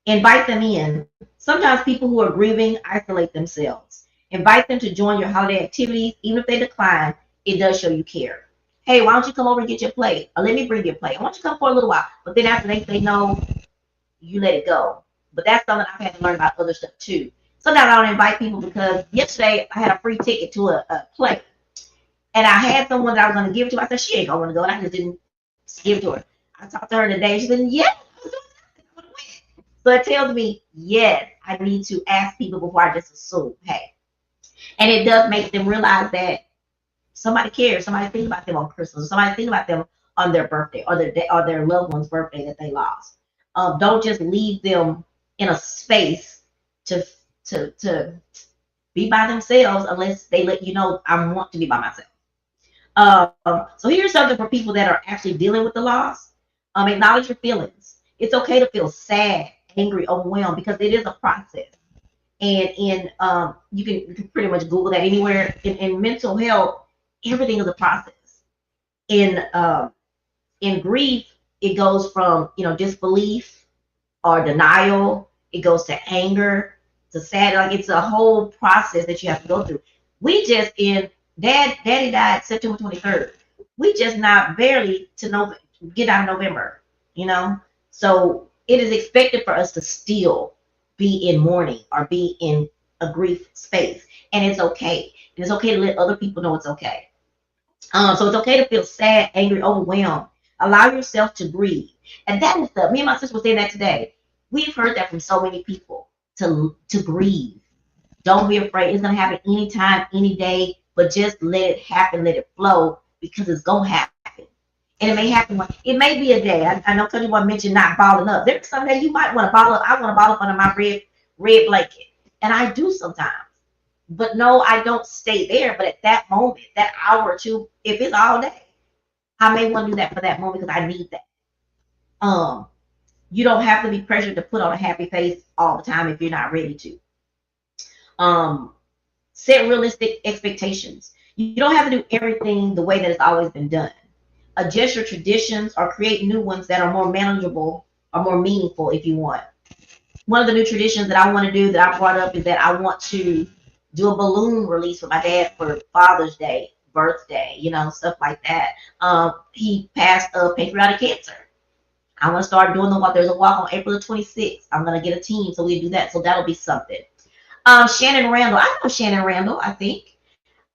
Invite them in. Sometimes people who are grieving isolate themselves. Invite them to join your holiday activities. Even if they decline, it does show you care. Hey, why don't you come over and get your plate? Or let me bring your plate. Why don't you come for a little while? But then after they say no, you let it go. But that's something I've had to learn about other stuff too. Sometimes I don't invite people because yesterday I had a free ticket to a play. And I had someone that I was going to give it to. I said, she ain't going to go. And I just didn't give it to her. I talked to her today. She said, yes. So it tells me, yes, I need to ask people before I just assume, hey. And it does make them realize that somebody cares. Somebody thinks about them on Christmas. Somebody thinks about them on their birthday or their loved one's birthday that they lost. Don't just leave them in a space to be by themselves unless they let you know I want to be by myself. So here's something for people that are actually dealing with the loss. Acknowledge your feelings. It's okay to feel sad, angry, overwhelmed because it is a process. And you can pretty much Google that anywhere. In mental health, everything is a process. In grief, it goes from disbelief or denial. It goes to anger, to sad. Like it's a whole process that you have to go through. We just Daddy died September 23rd. We just not barely to get out of November, So it is expected for us to still be in mourning or be in a grief space, and it's okay. And it's okay to let other people know it's okay. So it's okay to feel sad, angry, overwhelmed. Allow yourself to grieve, and that is me and my sister were saying that today. We've heard that from so many people to grieve. Don't be afraid. It's gonna happen anytime, any day. But just let it happen, let it flow, because it's gonna happen. And it may happen it may be a day. I know Country Boy mentioned not balling up. There's some day you might want to ball up. I want to ball up under my red blanket. And I do sometimes. But no, I don't stay there. But at that moment, that hour or two, if it's all day, I may want to do that for that moment because I need that. You don't have to be pressured to put on a happy face all the time if you're not ready to. Set realistic expectations. You don't have to do everything the way that it's always been done. Adjust your traditions or create new ones that are more manageable or more meaningful if you want. One of the new traditions that I want to do that I brought up is that I want to do a balloon release with my dad for Father's Day, birthday, stuff like that. He passed of pancreatic cancer. I want to start doing the walk. There's a walk on April the 26th. I'm going to get a team so we do that. So that'll be something. Shannon Randall. I know Shannon Randall, I think.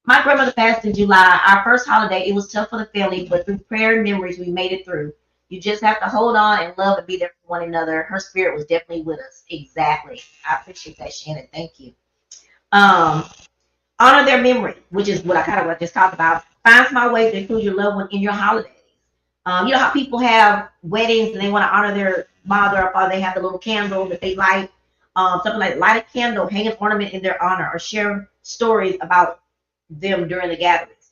My grandmother passed in July. Our first holiday, it was tough for the family, but through prayer and memories, we made it through. You just have to hold on and love and be there for one another. Her spirit was definitely with us. Exactly. I appreciate that, Shannon. Thank you. Honor their memory, which is what I kind of just talked about. Find small ways to include your loved one in your holidays. You know how people have weddings and they want to honor their mother or father. They have the little candle that they light. Something like light a candle, hang an ornament in their honor, or share stories about them during the gatherings.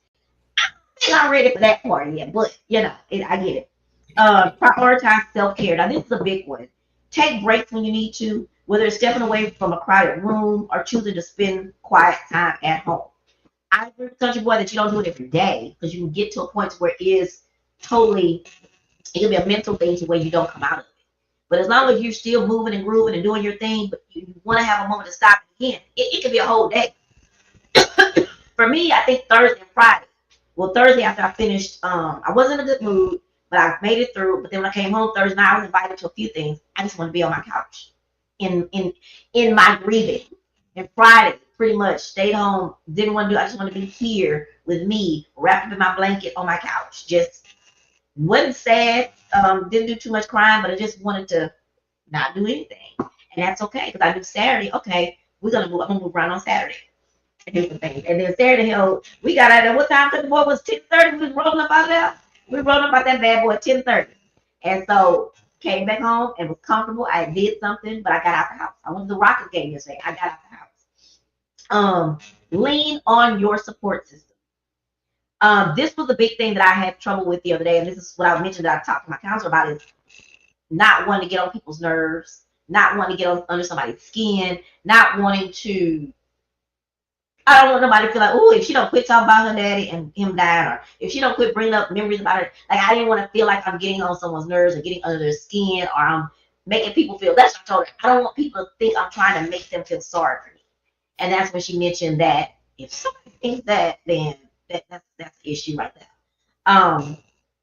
I don't think I'm ready for that part yet, but I get it. Prioritize self-care. Now this is a big one. Take breaks when you need to, whether it's stepping away from a crowded room or choosing to spend quiet time at home. I agree with Country Boy that you don't do it every day because you can get to a point where it can be a mental thing to where you don't come out of it. But as long as you're still moving and grooving and doing your thing, but you want to have a moment to stop again, it could be a whole day. For me, I think Thursday and Friday. Well, Thursday after I finished, I wasn't in a good mood, but I made it through. But then when I came home Thursday night, I was invited to a few things. I just want to be on my couch in my grieving. And Friday, pretty much stayed home, didn't want to do. I just want to be here with me, wrapped up in my blanket on my couch. Just wasn't sad, didn't do too much crying, but I just wanted to not do anything. And that's okay, because I do Saturday. Okay, I'm gonna move around on Saturday and do some things. And then Saturday, we got out there. What time? The boy was 10:30. We was rolling up out there. We were rolling up out that bad boy at 10:30. And so came back home and was comfortable. I did something, but I got out the house. I went to the Rockets game yesterday. I got out the house. Lean on your support system. This was a big thing that I had trouble with the other day, and this is what I mentioned that I talked to my counselor about, is not wanting to get on people's nerves, not wanting to get under somebody's skin, not wanting to. I don't want nobody to feel like, oh, if she don't quit talking about her daddy and him dying, or if she don't quit bringing up memories about her, like I didn't want to feel like I'm getting on someone's nerves or getting under their skin, or I'm making people feel. That's what I told her. I don't want people to think I'm trying to make them feel sorry for me. And that's when she mentioned that if somebody thinks that, then that's the issue right there.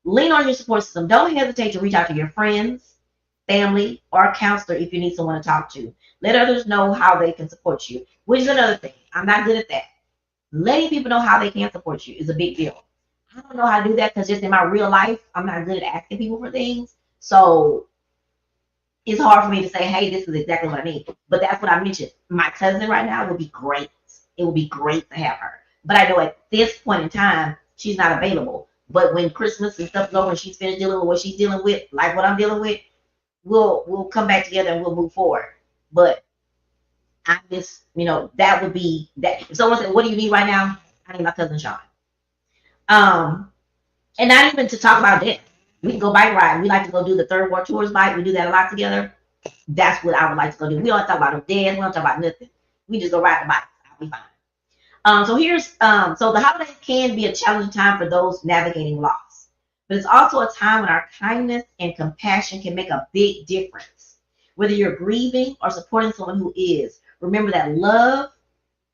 Lean on your support system. Don't hesitate to reach out to your friends, family, or a counselor if you need someone to talk to. Let others know how they can support you, which is another thing. I'm not good at that. Letting people know how they can support you is a big deal. I don't know how to do that because just in my real life, I'm not good at asking people for things. So it's hard for me to say, hey, this is exactly what I need. But that's what I mentioned. My cousin right now would be great. It would be great to have her. But I know at this point in time, she's not available. But when Christmas and stuff is over and she's finished dealing with what she's dealing with, like what I'm dealing with, we'll come back together and we'll move forward. But I just, that would be that. If someone said, what do you need right now? I need my cousin Sean. And not even to talk about that. We can go bike ride. We like to go do the Third World Tours bike. We do that a lot together. That's what I would like to go do. We don't talk about no dance. We don't talk about nothing. We just go ride the bike. I'll be fine. So the holidays can be a challenging time for those navigating loss. But it's also a time when our kindness and compassion can make a big difference. Whether you're grieving or supporting someone who is, remember that love,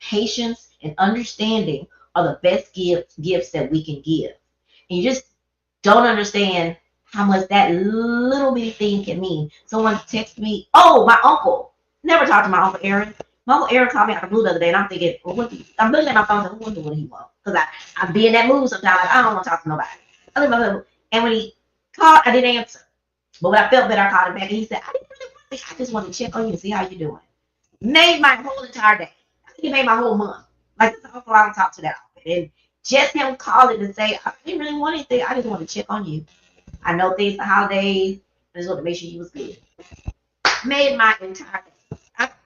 patience, and understanding are the best gifts that we can give. And you just don't understand how much that little bitty thing can mean. Someone texted me, oh, my uncle. Never talked to my Uncle Aaron. My Uncle Aaron called me out of the blue the other day, and I'm thinking, well, I'm looking at my phone and wondering what he wants. Because I be in that mood sometimes. Like, I don't want to talk to nobody. And when he called, I didn't answer. But when I felt better, I called him back, and he said, I just want to check on you and see how you're doing. Made my whole entire day. I think it made my whole month. Like, this uncle, I don't talk to that often. And just him calling to say, I didn't really want anything. I just want to check on you. I know things the holidays. I just want to make sure you was good. Made my entire day.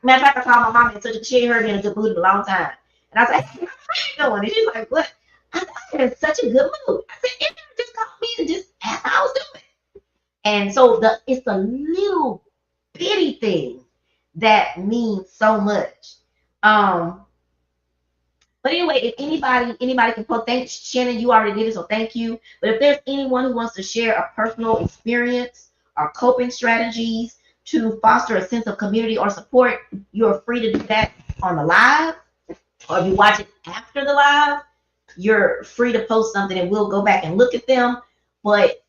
Matter of fact, I called my mom and said she ain't heard me in a good mood in a long time. And I said, hey, how you doing? And she's like, what? I thought you're in such a good mood. I said, you just called me and just asked how I was doing. And so it's a little bitty thing that means so much. But anyway, if anybody can post, thanks, Shannon, you already did it, so thank you. But if there's anyone who wants to share a personal experience or coping strategies to foster a sense of community or support, you're free to do that on the live. Or if you watch it after the live, you're free to post something and we'll go back and look at them. But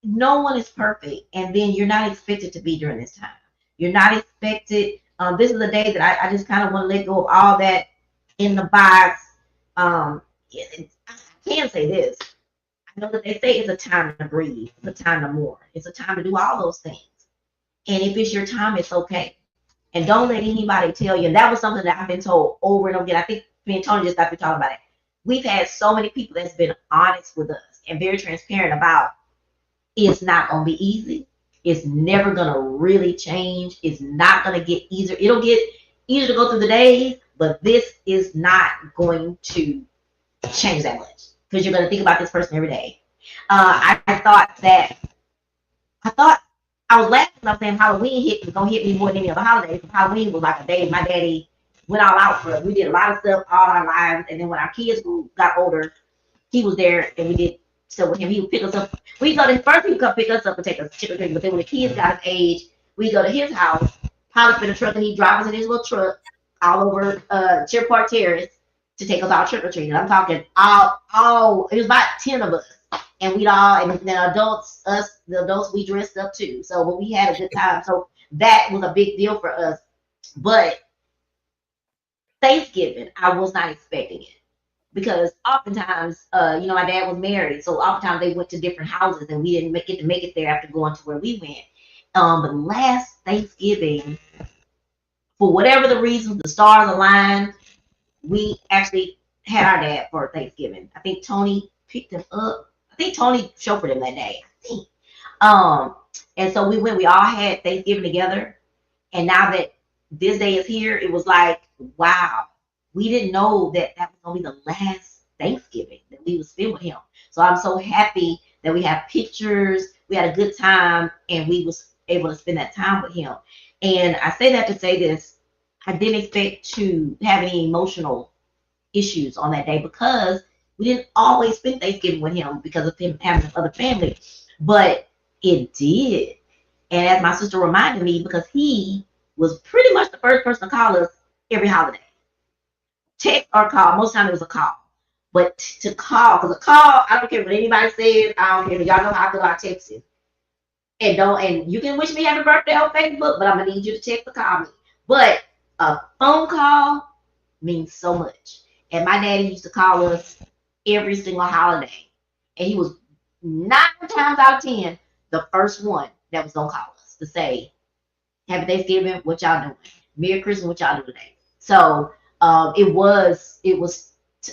no one is perfect, and then you're not expected to be during this time. You're not expected. This is the day that I just kind of want to let go of all that in the box. I can say this. I know that they say it's a time to breathe, it's a time to mourn, it's a time to do all those things. And if it's your time, it's okay. And don't let anybody tell you. And that was something that I've been told over and over again. I think me and Tony just got to talking about it. We've had so many people that's been honest with us and very transparent about it's not going to be easy. It's never going to really change. It's not going to get easier. It'll get easier to go through the days, but this is not going to change that much because you're going to think about this person every day. I thought I was laughing because I was saying Halloween was going to hit me more than any other holidays. Halloween was like a day my daddy went all out for us. We did a lot of stuff all our lives. And then when our kids got older, he was there and we did stuff with him. He would pick us up. We go to first he would come pick us up and take us trick or treating. But then when the kids got of age, we go to his house, pile up in the truck, and he drives us in his little truck all over Cheer Park Terrace to take us all trick or treating. I'm talking all it was about 10 of us. And we'd all, and then the adults, we dressed up too. So when we had a good time. So that was a big deal for us. But Thanksgiving, I was not expecting it. Because oftentimes, my dad was married. So oftentimes they went to different houses and we didn't get to make it there after going to where we went. But last Thanksgiving, for whatever the reason, the stars aligned, we actually had our dad for Thanksgiving. I think Tony picked him up. I think Tony chauffeured him that day, I think. And so we all had Thanksgiving together. And now that this day is here, it was like, wow, we didn't know that was going to be the last Thanksgiving that we would spend with him. So I'm so happy that we have pictures, we had a good time, and we was able to spend that time with him. And I say that to say this, I didn't expect to have any emotional issues on that day because we didn't always spend Thanksgiving with him because of him having other family, but it did. And as my sister reminded me, because he was pretty much the first person to call us every holiday. text or call. Most time it was a call. But to call, because a call, I don't care what anybody says. I don't care. Y'all know how I feel about texting. And you can wish me happy birthday on Facebook, but I'm gonna need you to text or call me. But a phone call means so much. And my daddy used to call us every single holiday. And he was 9 times out of 10 the first one that was gonna call us to say, Happy Thanksgiving, what y'all doing? Merry Christmas, what y'all doing today? So it was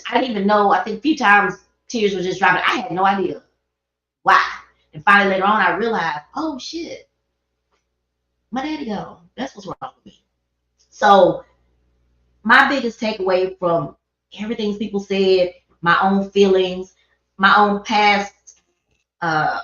I didn't even know. I think a few times tears were just dropping. I had no idea why. And finally later on I realized, oh shit, my daddy gone. That's what's wrong with me. So my biggest takeaway from everything people said, my own feelings, my own past, I'm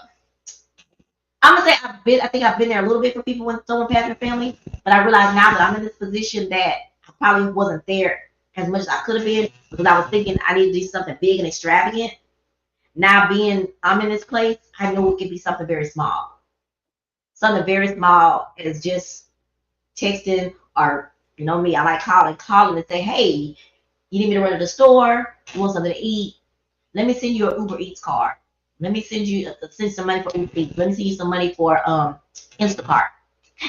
gonna say I think I've been there a little bit for people when someone passed their family, but I realize now that I'm in this position that I probably wasn't there as much as I could have been because I was thinking I need to do something big and extravagant. Now I'm in this place, I know it could be something very small. Something very small is just texting or me, I like calling and say, hey, you need me to run to the store? You want something to eat? Let me send you an Uber Eats card. Let me send some money for Uber Eats. Let me send you some money for Instacart.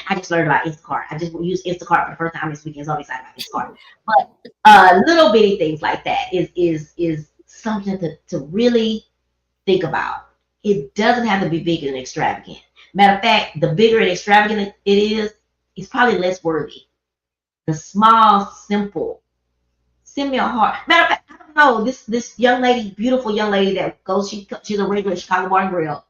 I just learned about Instacart. I just used Instacart for the first time this weekend. So I'm excited about Instacart. But little bitty things like that is something to really think about. It doesn't have to be big and extravagant. Matter of fact, the bigger and extravagant it is, it's probably less worthy. The small, simple. Send me a heart. Matter of fact, I don't know. This young lady, beautiful young lady that goes, she's a regular Chicago Bar and Grill.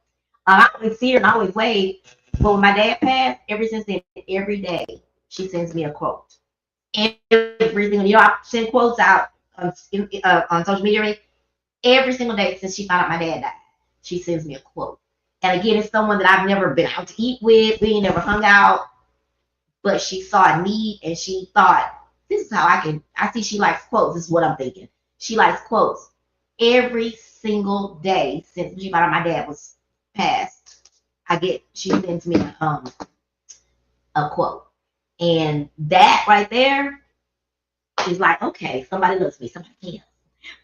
I always see her and I always wave. But when my dad passed, ever since then, every day she sends me a quote. Every single, I send quotes out on social media every single day since she found out my dad died. She sends me a quote. And again, it's someone that I've never been out to eat with. We ain't never hung out. But she saw a need and she thought, this is how I see she likes quotes. This is what I'm thinking. She likes quotes. Every single day since she found out my dad was passed, she sends me a quote. And that right there is like, okay, somebody loves me, somebody cares.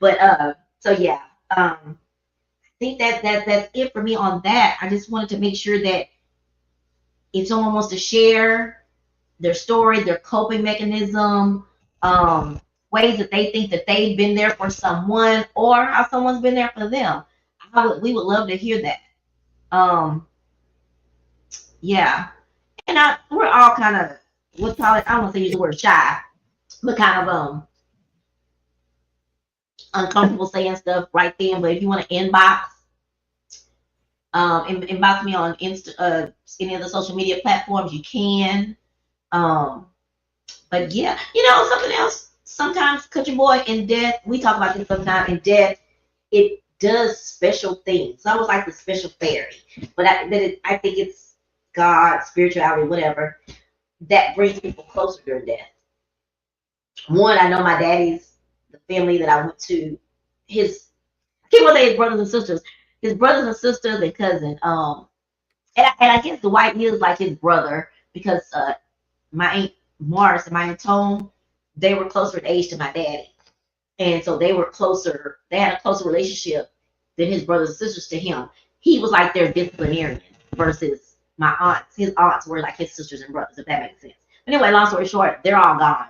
But so yeah, I think that's it for me on that. I just wanted to make sure that if someone wants to share their story, their coping mechanism, ways that they think that they've been there for someone or how someone's been there for them, we would love to hear that. Yeah, and we're all kind of, what's call it, I don't want to use the word shy, but kind of uncomfortable saying stuff right then. But if you want to inbox me on any of the social media platforms, you can. But yeah, something else. Sometimes Country Boy in death, we talk about this sometimes. In death, it does special things. It's almost like the special fairy, but I think it's God, spirituality, whatever, that brings people closer during death. One, I know my daddy's, the family that I went to, I can't say his brothers and sisters, and cousin. And I guess Dwight is like his brother because my Aunt Morris and my Aunt Tone, they were closer in age to my daddy. And so they were closer, they had a closer relationship than his brothers and sisters to him. He was like their disciplinarian versus my aunts. His aunts were like his sisters and brothers, if that makes sense. Anyway, long story short, they're all gone.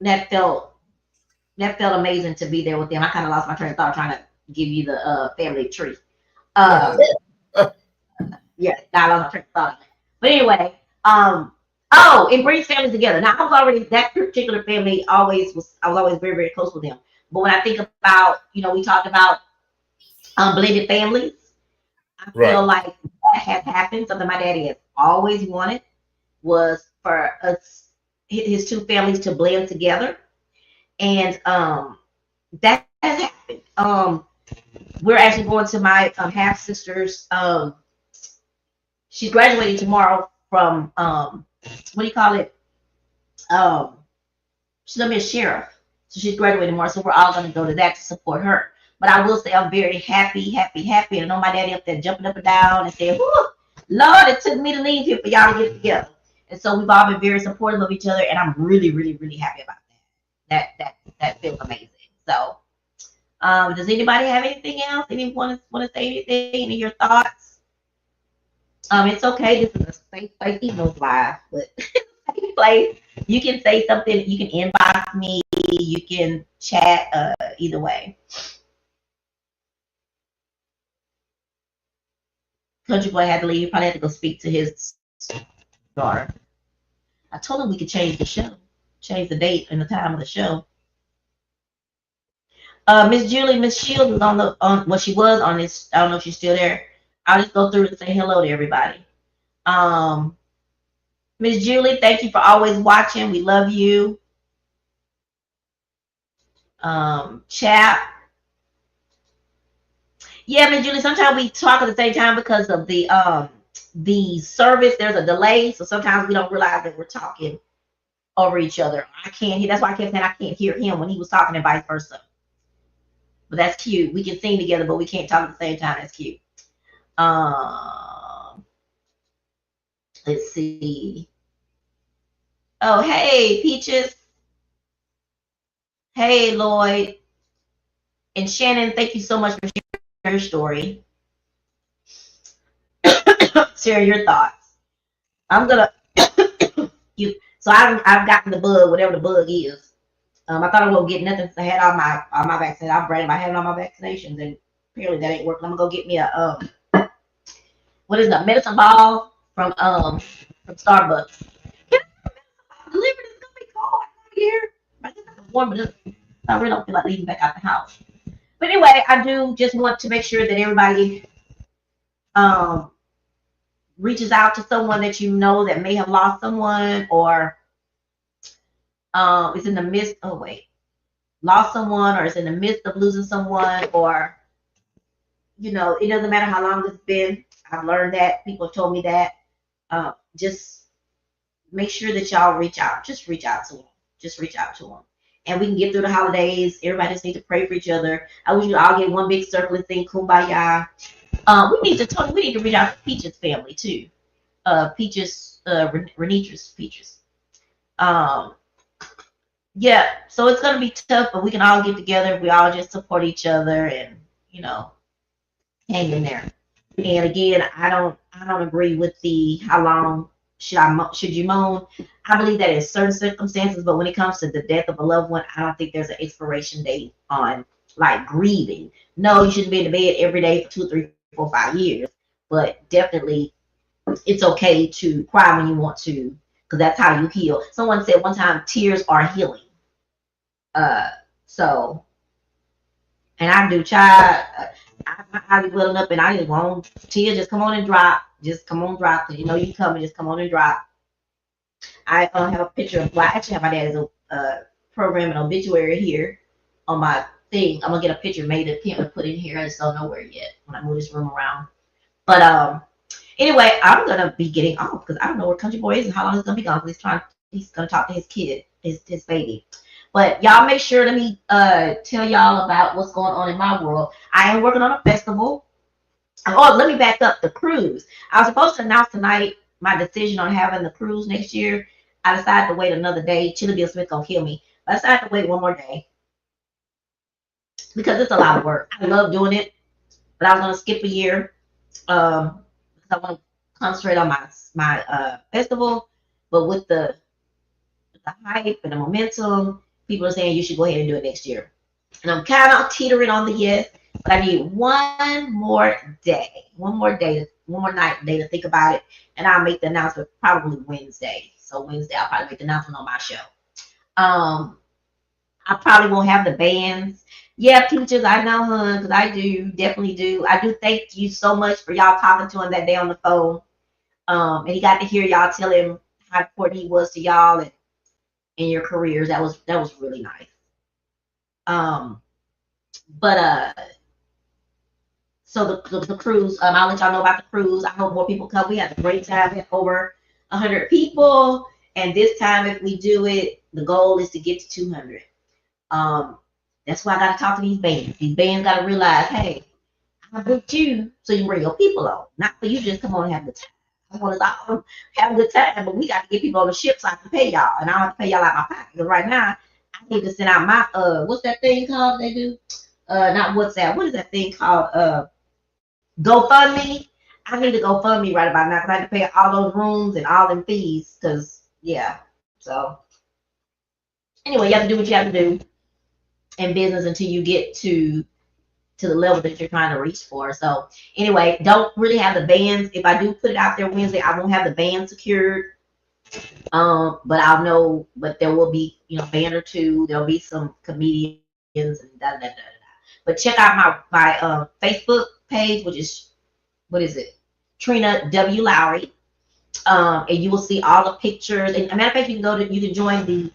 That felt amazing to be there with them. I kind of lost my train of thought trying to give you the family tree. Yeah, I lost my train of thought. But anyway, it brings families together. Now I was already, that particular family I was always very, very close with them. But when I think about, we talked about blended families, I feel like that has happened. Something my daddy has always wanted was for us, his two families to blend together. And that has happened. We're actually going to my half sister's. She's graduating tomorrow from what do you call it? She's gonna be a sheriff, so she's graduating tomorrow. So we're all gonna go to that to support her. But I will say I'm very happy. And I know my daddy up there jumping up and down and saying, "Lord, it took me to leave here for y'all to get it together." And so we've all been very supportive of each other, and I'm really, really, really happy about that. That feels amazing. So, does anybody have anything else? Anyone want to say anything? Any of your thoughts? It's okay. This is a safe place, even though it's live, but safe place. You can say something. You can inbox me. You can chat. Either way. Country boy had to leave. He probably had to go speak to his daughter. I told him we could change the show, change the date and the time of the show. Miss Julie, Miss Shields was on she was on this. I don't know if she's still there. I'll just go through and say hello to everybody. Miss Julie, thank you for always watching. We love you. Chap. Yeah, Miss Julie, sometimes we talk at the same time because of the service. There's a delay, so sometimes we don't realize that we're talking over each other. I can't hear. That's why I kept saying I can't hear him when he was talking and vice versa. But that's cute. We can sing together, but we can't talk at the same time. That's cute. Let's see. Oh, hey, Peaches. Hey, Lloyd. And Shannon, thank you so much for sharing your story. Share your thoughts. I'm gonna so I've gotten the bug, whatever the bug is. I thought I wouldn't get nothing. I had all my vaccinations. I'm bragging about having all my vaccinations, and apparently that ain't working. I'm gonna go get me a what is that medicine ball from Starbucks. Can I deliver this? It's gonna be cold here. I guess it's warm, but I really don't feel like leaving back out the house. But anyway, I do just want to make sure that everybody reaches out to someone that you know that may have lost someone, or is in the midst. Oh wait, lost someone, or is in the midst of losing someone, or it doesn't matter how long it's been. I've learned that. People have told me that. Just make sure that y'all reach out. Just reach out to them. Just reach out to them. And we can get through the holidays. Everybody just need to pray for each other. I wish you all get one big circle and sing Kumbaya. We need to reach out to Peaches family too. Peaches, Renitras Peaches. Yeah, so it's gonna be tough, but we can all get together. We all just support each other and hang in there. And again, I don't agree with the how long should you moan. I believe that in certain circumstances, but when it comes to the death of a loved one, I don't think there's an expiration date on like grieving. No, you shouldn't be in the bed every day for 2, 3, 4, 5 years, but definitely it's okay to cry when you want to, because that's how you heal. Someone said one time, tears are healing. So, and I do child. I be welling up and I just want tears just come on and drop. Just come on, drop. Because you coming, just come on and drop. I have a picture of, well, I actually have my dad's program and obituary here on my thing. I'm going to get a picture made of him and put in here. I just don't know where yet when I move this room around. But anyway, I'm going to be getting off because I don't know where Country Boy is and how long he's going to be gone, because he's going to talk to his kid, his baby. But y'all make sure, let me tell y'all about what's going on in my world. I am working on a festival. Oh, let me back up. The cruise. I was supposed to announce tonight my decision on having the cruise next year. I decided to wait another day. Chili Bill Smith gonna kill me. But I decided to wait one more day because it's a lot of work. I love doing it, but I was gonna skip a year because I want to concentrate on my festival. But with the hype and the momentum, people are saying you should go ahead and do it next year. And I'm kind of teetering on the yes, but I need one more night to think about it, and I'll make the announcement probably Wednesday. So Wednesday I'll probably make the announcement on my show. I probably won't have the bands. Yeah, Peaches, I know, hun, because I definitely do. I do thank you so much for y'all talking to him that day on the phone. And he got to hear y'all tell him how important he was to y'all and in your careers. That was really nice. So the cruise, I'll let y'all know about the cruise. I hope more people come. We had a great time. We had over 100 people, and this time, if we do it, the goal is to get to 200. That's why I got to talk to these bands. These bands got to realize, hey, I booked you so you bring your people on, not for you just come on and have the time. I want us all to have a good time, but we got to get people on the ship so I can pay y'all, and I don't have to pay y'all out my pocket. Because right now, I need to send out my what's that thing called they do? Not WhatsApp. What is that thing called? GoFundMe. I need to GoFundMe right about now because I have to pay all those rooms and all them fees. Because yeah, so anyway, you have to do what you have to do in business until you get to the level that you're trying to reach for. So anyway, don't really have the bands. If I do put it out there Wednesday, I won't have the band secured. But I'll know, but there will be, band or two. There'll be some comedians and da da da da. But check out my Facebook page, which is what is it? Trina W. Lowry. And you will see all the pictures. And a matter of fact, you can join the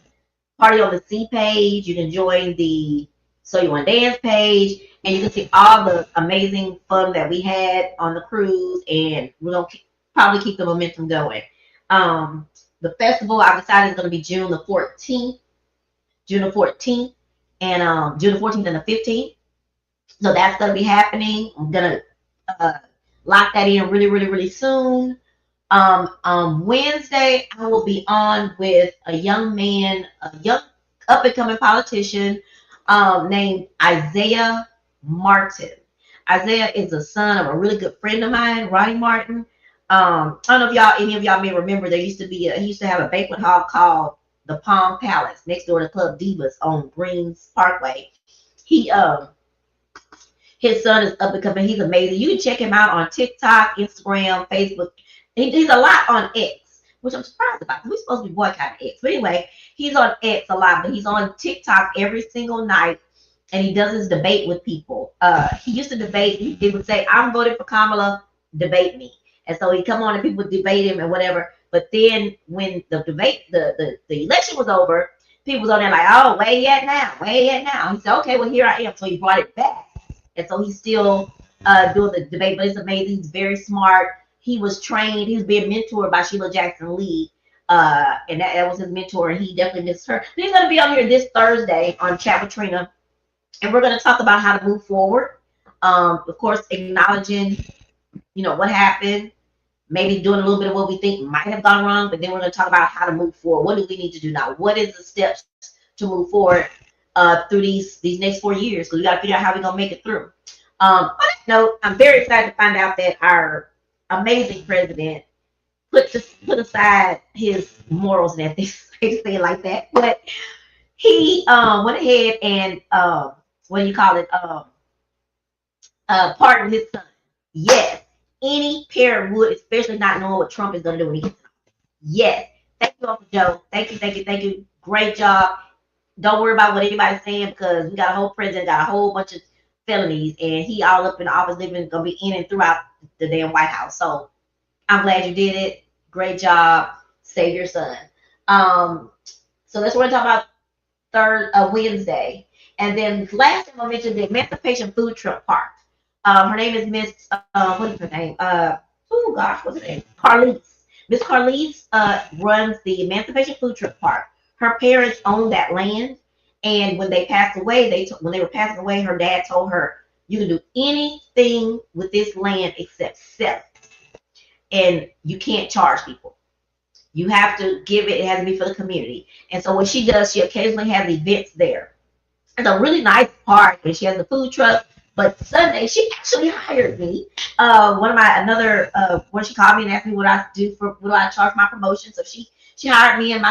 Party on the Sea page. You can join the So You Want to Dance page, and you can see all the amazing fun that we had on the cruise. And we're gonna probably keep the momentum going. The festival I've decided is going to be June the 14th, and June the 14th and the 15th. So that's going to be happening. I'm going to lock that in really, really, really soon. Wednesday, I will be on with a young man, a young up and coming politician named Isaiah Martin. Isaiah is the son of a really good friend of mine, Ronnie Martin. I don't know if any of y'all may remember, he used to have a banquet hall called the Palm Palace next door to Club Divas on Greens Parkway. His son is up and coming. He's amazing. You can check him out on TikTok, Instagram, Facebook. He's a lot on X, which I'm surprised about. We're supposed to be boycotting X. But anyway, he's on X a lot, but he's on TikTok every single night, and he does his debate with people. He used to debate. He would say, I'm voting for Kamala, debate me. And so he'd come on and people would debate him and whatever. But then when the election was over, people was on there like, oh, where you at now? He said, okay, well, here I am. So he brought it back. And so he's still doing the debate, but it's amazing. He's very smart. He was trained. He was being mentored by Sheila Jackson Lee. And that was his mentor, and he definitely missed her. So he's going to be on here this Thursday on Chat with Trina. And we're going to talk about how to move forward. Of course, acknowledging what happened, maybe doing a little bit of what we think might have gone wrong, but then we're going to talk about how to move forward. What do we need to do now? What is the steps to move forward through these next 4 years? Because we got to figure out how we're going to make it through. On that note, I'm very excited to find out that our amazing president put aside his morals and ethics, I hate to say it like that, but he went ahead and pardoned his son. Yes. Any parent would, especially not knowing what Trump is going to do when he gets out. Yes. Thank you, Uncle Joe. Thank you. Great job. Don't worry about what anybody's saying, because we got a whole president, got a whole bunch of felonies, and he all up in the office living, going to be in and throughout the damn White House. So I'm glad you did it. Great job. Save your son. So that's what we're talking about Wednesday. And then last time I mentioned the Emancipation Food Truck Park. Her name is Miss, what is her name? What's her name? Carlise. Miss Carlise runs the Emancipation Food Truck Park. Her parents own that land, and when they passed away, when they were passing away, her dad told her, you can do anything with this land except sell it. And you can't charge people. You have to give it. It has to be for the community. And so what she does, she occasionally has events there. It's a really nice park, and she has a food truck. But Sunday, she actually hired me. When she called me and asked me what do I charge my promotion. So she hired me and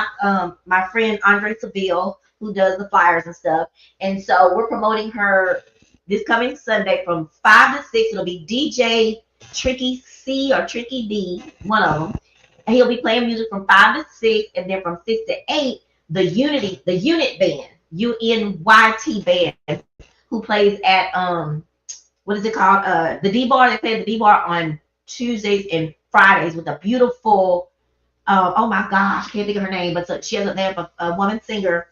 my friend Andre Seville, who does the flyers and stuff. And so we're promoting her this coming Sunday from 5 to 6. It'll be DJ Tricky C or Tricky D, one of them. And he'll be playing music from 5 to 6, and then from 6 to 8, the Unit Band, UNYT band, who plays at what is it called? The D Bar. They play at the D Bar on Tuesdays and Fridays with a beautiful oh my gosh, can't think of her name, but so she has a woman singer,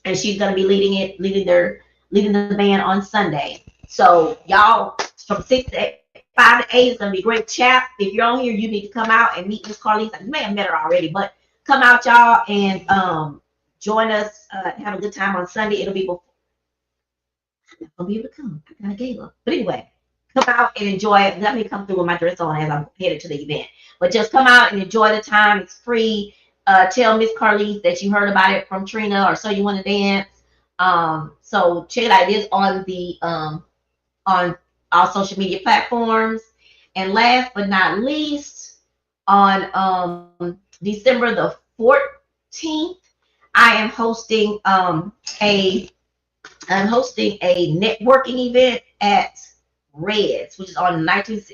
and she's gonna be leading the band on Sunday. So y'all, from 6 to 5 to 8 is gonna be great. Chat. If you're on here, you need to come out and meet Miss Carlise. You may have met her already, but come out, y'all, and join us. Have a good time on Sunday. It'll be before. I'm not gonna be able to come. I got a gala. But anyway, come out and enjoy it. Let me come through with my dress on as I'm headed to the event. But just come out and enjoy the time. It's free. Tell Miss Carlise that you heard about it from Trina, or So You Want to Dance. So check it out. It is on the on all social media platforms. And last but not least, on December the 14th, I am hosting a networking event at Reds, which is on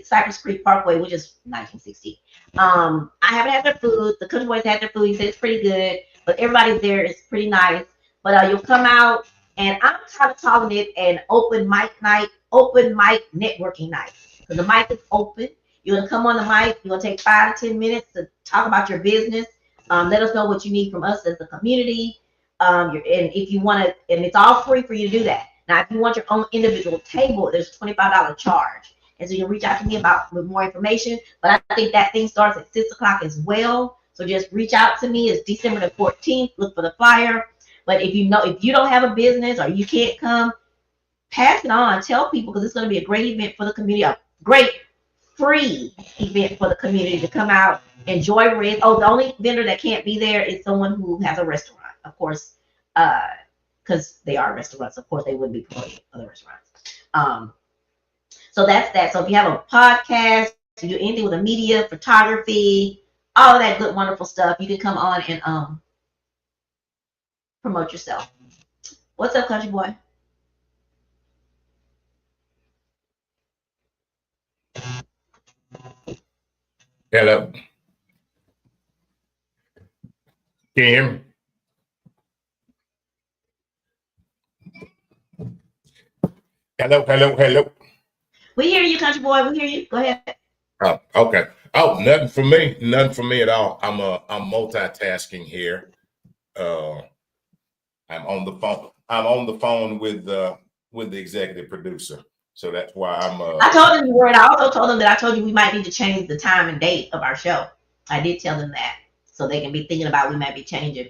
Cypress Creek Parkway, which is 1960. I haven't had their food. The Country Boys had their food. He said it's pretty good, but everybody's there. It's pretty nice. But you'll come out, and I'm kind of calling it an open mic night, open mic networking night. So the mic is open. You're gonna come on the mic. You're gonna take 5 to 10 minutes to talk about your business. Let us know what you need from us as the community. And if you want to, and it's all free for you to do that. Now, if you want your own individual table, there's a $25 charge. And so you can reach out to me with more information. But I think that thing starts at 6 o'clock as well. So just reach out to me. It's December the 14th. Look for the flyer. But if you don't have a business or you can't come, pass it on. Tell people, because it's going to be a great event for the community, a great free event for the community to come out, enjoy Red. Oh, the only vendor that can't be there is someone who has a restaurant, of course, because they are restaurants. Of course, they wouldn't be promoting other restaurants. So that's that. So if you have a podcast, you do anything with a media, photography, all of that good, wonderful stuff, you can come on and promote yourself. What's up, Country Boy? Hello. Can you hear me? Hello. We hear you, Country Boy. We hear you. Go ahead. Oh, okay. Oh, nothing for me. Nothing for me at all. I'm multitasking here. I'm on the phone. I'm on the phone with the executive producer. So that's why I'm. I told them you were, and I also told them that I told you we might need to change the time and date of our show. I did tell them that, so they can be thinking about we might be changing.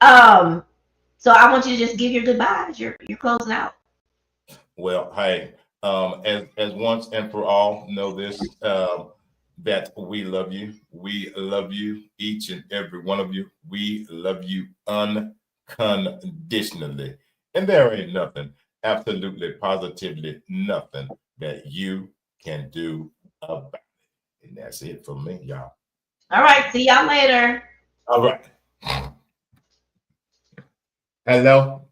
So I want you to just give your goodbyes. You're closing out. Well, hey, as once and for all, know this, that we love you. We love you, each and every one of you. We love you unconditionally. And there ain't nothing, absolutely, positively nothing that you can do about it. And that's it for me, y'all. All right. See y'all later. All right. Hello.